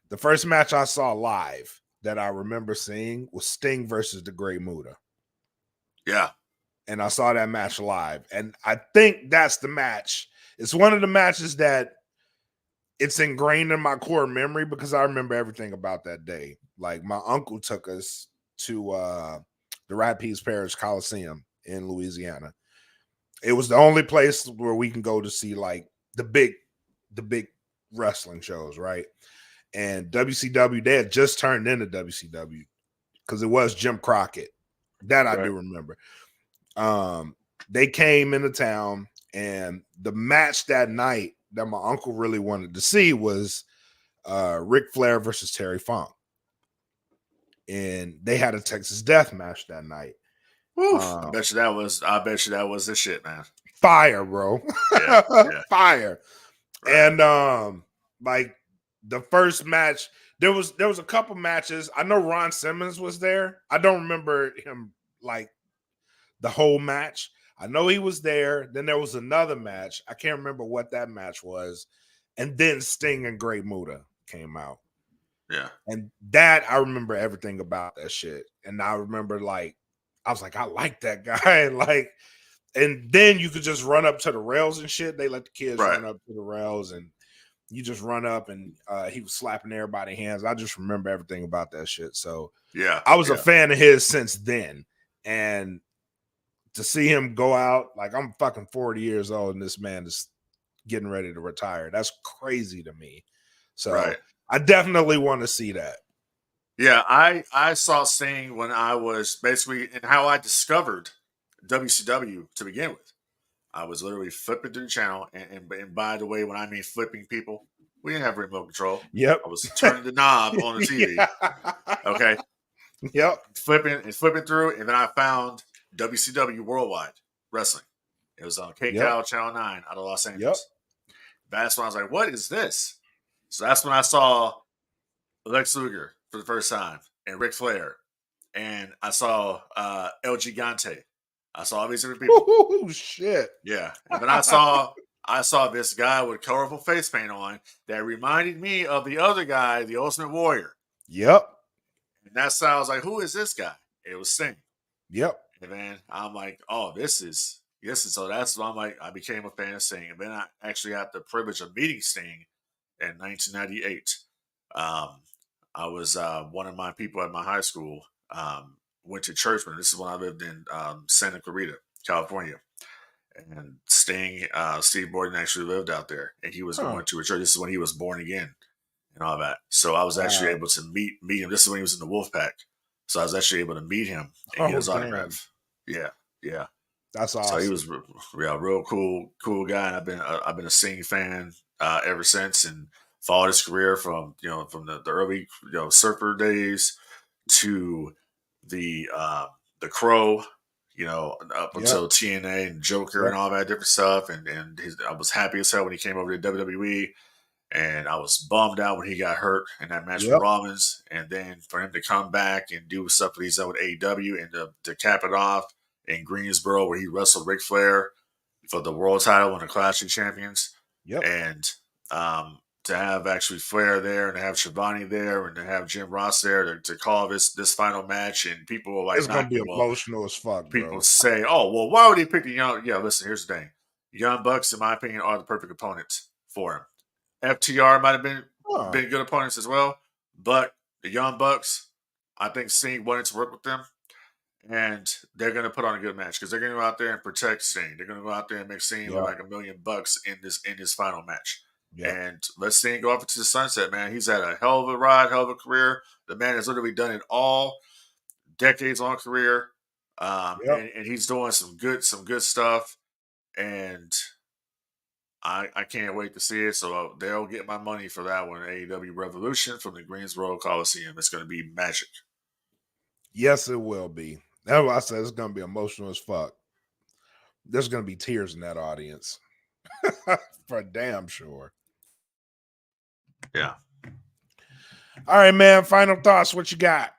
The first match I saw live that I remember seeing was Sting versus the Great Muta. Yeah. And I saw that match live. And I think that's the match. It's one of the matches that it's ingrained in my core memory because I remember everything about that day. Like my uncle took us to the Rapides Parish Coliseum in Louisiana. It was the only place where we can go to see like the big wrestling shows, right? And WCW, they had just turned into WCW because it was Jim Crockett. That I do remember. They came into town, and the match that night that my uncle really wanted to see was Ric Flair versus Terry Funk. And they had a Texas Death match that night. I bet you that was the shit, man. Fire, bro. Yeah. Fire. Right. And like the first match, there was a couple matches. I know Ron Simmons was there. I don't remember him like the whole match. I know he was there. Then there was another match. I can't remember what that match was. And then Sting and Great Muta came out. Yeah. And that, I remember everything about that shit. And I remember I was like, I like that guy. And then you could just run up to the rails and shit. They let the kids run up to the rails and you just run up and he was slapping everybody's hands. I just remember everything about that shit. So yeah, I was a fan of his since then. And to see him go out, like I'm fucking 40 years old and this man is getting ready to retire. That's crazy to me. So I definitely want to see that. Yeah, I saw Sting when I was basically, and how I discovered WCW to begin with. I was literally flipping through the channel, and by the way, when I mean flipping, people, we didn't have remote control. Yep. I was turning the knob on the TV. Okay. Yep. Flipping through, and then I found WCW Worldwide Wrestling. It was on KCAL Channel 9 out of Los Angeles. Yep. That's when I was like, what is this? So that's when I saw Lex Luger for the first time. and Ric Flair, and I saw El Gigante. I saw all these different people. Oh shit! Yeah, and then I saw this guy with colorful face paint on that reminded me of the other guy, the Ultimate Warrior. Yep. And that's how I was like, "Who is this guy?" It was Sting. Yep. And then I'm like, "Oh, this is." So that's why I'm like, I became a fan of Sting, and then I actually had the privilege of meeting Sting in 1998. I was one of my people at my high school. Went to church, but this is when I lived in Santa Clarita, California. And Sting, Steve Borden actually lived out there, and he was going to a church. This is when he was born again and all that. So I was actually able to meet him. This is when he was in the Wolfpack. So I was actually able to meet him and get his autograph. Yeah. That's awesome. So he was real cool guy. And I've been a Sting fan ever since, and followed his career from the early Surfer days to the Crow, up until TNA and Joker and all that different stuff. And I was happy as hell when he came over to WWE, and I was bummed out when he got hurt in that match with Rollins. And then for him to come back and do stuff that he's done with AEW, and to cap it off in Greensboro, where he wrestled Ric Flair for the world title and the Clash of Champions. Yep. And to have actually Flair there, and to have Shivani there, and to have Jim Ross there to call this final match, and people were like, it's gonna be emotional as fuck. People bro. say, "Oh, well, why would he pick the young?" Yeah, listen, here's the thing: Young Bucks, in my opinion, are the perfect opponents for him. FTR might have been good opponents as well, but the Young Bucks, I think Sting wanted to work with them, and they're going to put on a good match because they're going to go out there and protect Sting. They're going to go out there and make Sting look like $1 million in this final match. Yep. And let Sting go off into the sunset, man. He's had a hell of a ride, hell of a career. The man has literally done it all, decades-long career, and he's doing some good stuff. And I can't wait to see it. So they'll get my money for that one. AEW Revolution from the Greensboro Coliseum. It's going to be magic. Yes, it will be. That's why I said it's going to be emotional as fuck. There's going to be tears in that audience. For damn sure. Yeah. All right, man. Final thoughts. What you got?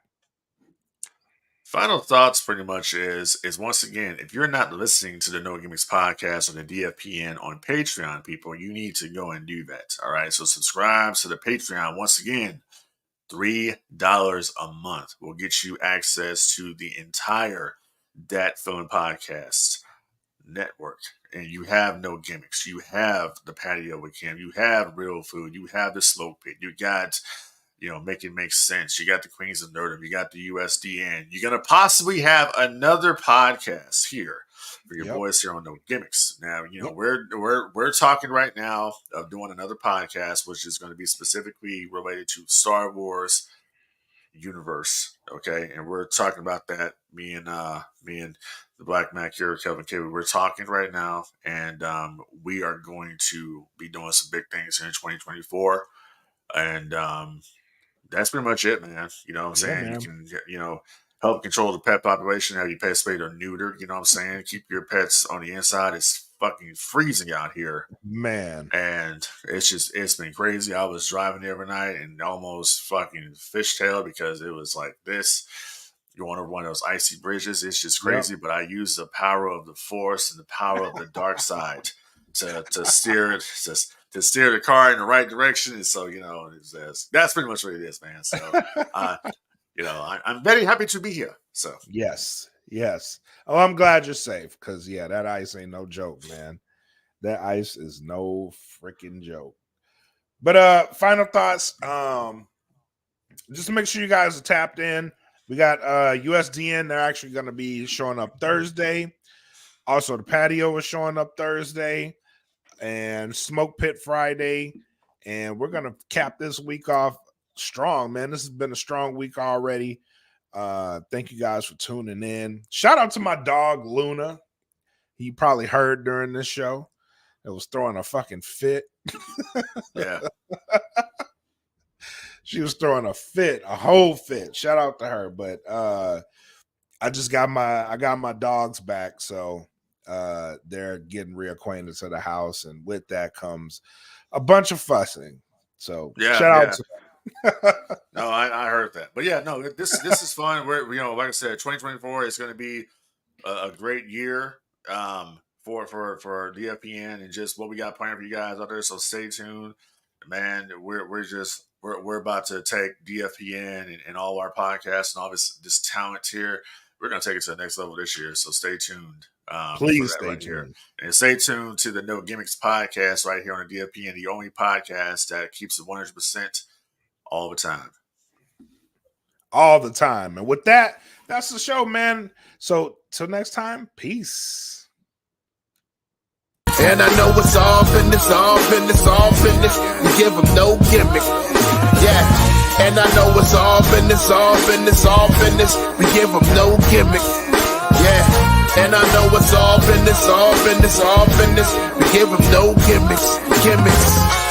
Final thoughts pretty much is once again, if you're not listening to the No Gimmicks podcast or the DFPN on Patreon, people, you need to go and do that. All right. So subscribe to the Patreon. Once again, $3 a month will get you access to the entire Dat Film Podcast network. And you have No Gimmicks. You have the Patio with Kim. You have Real Food. You have the Smoke Pit. You got, Make It Make Sense. You got the Queens of Nerdom. You got the USDN. You're going to possibly have another podcast here for your boys here on No Gimmicks. Now, we're talking right now of doing another podcast, which is going to be specifically related to Star Wars universe. Okay. And we're talking about that. Me and the Black Mac here, Kelvin K. We're talking right now, and we are going to be doing some big things here in 2024. And that's pretty much it, man. You know what I'm saying? Man. You can, help control the pet population, have your pets spayed or neutered. You know what I'm saying? Keep your pets on the inside. It's fucking freezing out here, man. And it's been crazy. I was driving the other night and almost fucking fishtailed because it was like this. You're on one of those icy bridges. It's just crazy, but I use the power of the Force and the power of the dark side to steer it, to steer the car in the right direction. And so, that's pretty much what it is, man. So, I'm very happy to be here. So, yes. Oh, I'm glad you're safe because, that ice ain't no joke, man. That ice is no freaking joke. But final thoughts. Just to make sure you guys are tapped in. We got USDN. They're actually going to be showing up Thursday. Also, the Patio is showing up Thursday. And Smoke Pit Friday. And we're going to cap this week off strong, man. This has been a strong week already. Thank you guys for tuning in. Shout out to my dog, Luna. You probably heard during this show. It was throwing a fucking fit. Yeah. She was throwing a fit, a whole fit. Shout out to her. But I got my dogs back, so they're getting reacquainted to the house, and with that comes a bunch of fussing. So shout out to them. No, I heard that. But yeah, no, this is fun. We're like I said, 2024 is going to be a great year for DFPN and just what we got planned for you guys out there. So stay tuned, man. We're about to take DFPN and all our podcasts and all this talent here. We're going to take it to the next level this year. So stay tuned. Please stay right tuned. here. And stay tuned to the No Gimmicks podcast right here on the DFPN, the only podcast that keeps it 100% all the time. All the time. And with that, that's the show, man. So till next time, peace. And I know it's all business, all business, all business. We give them no gimmick. Yeah. And I know it's all business, all business, all business. We give them no gimmick. Yeah. And I know it's all business, all business, all business. We give them no gimmicks, gimmicks.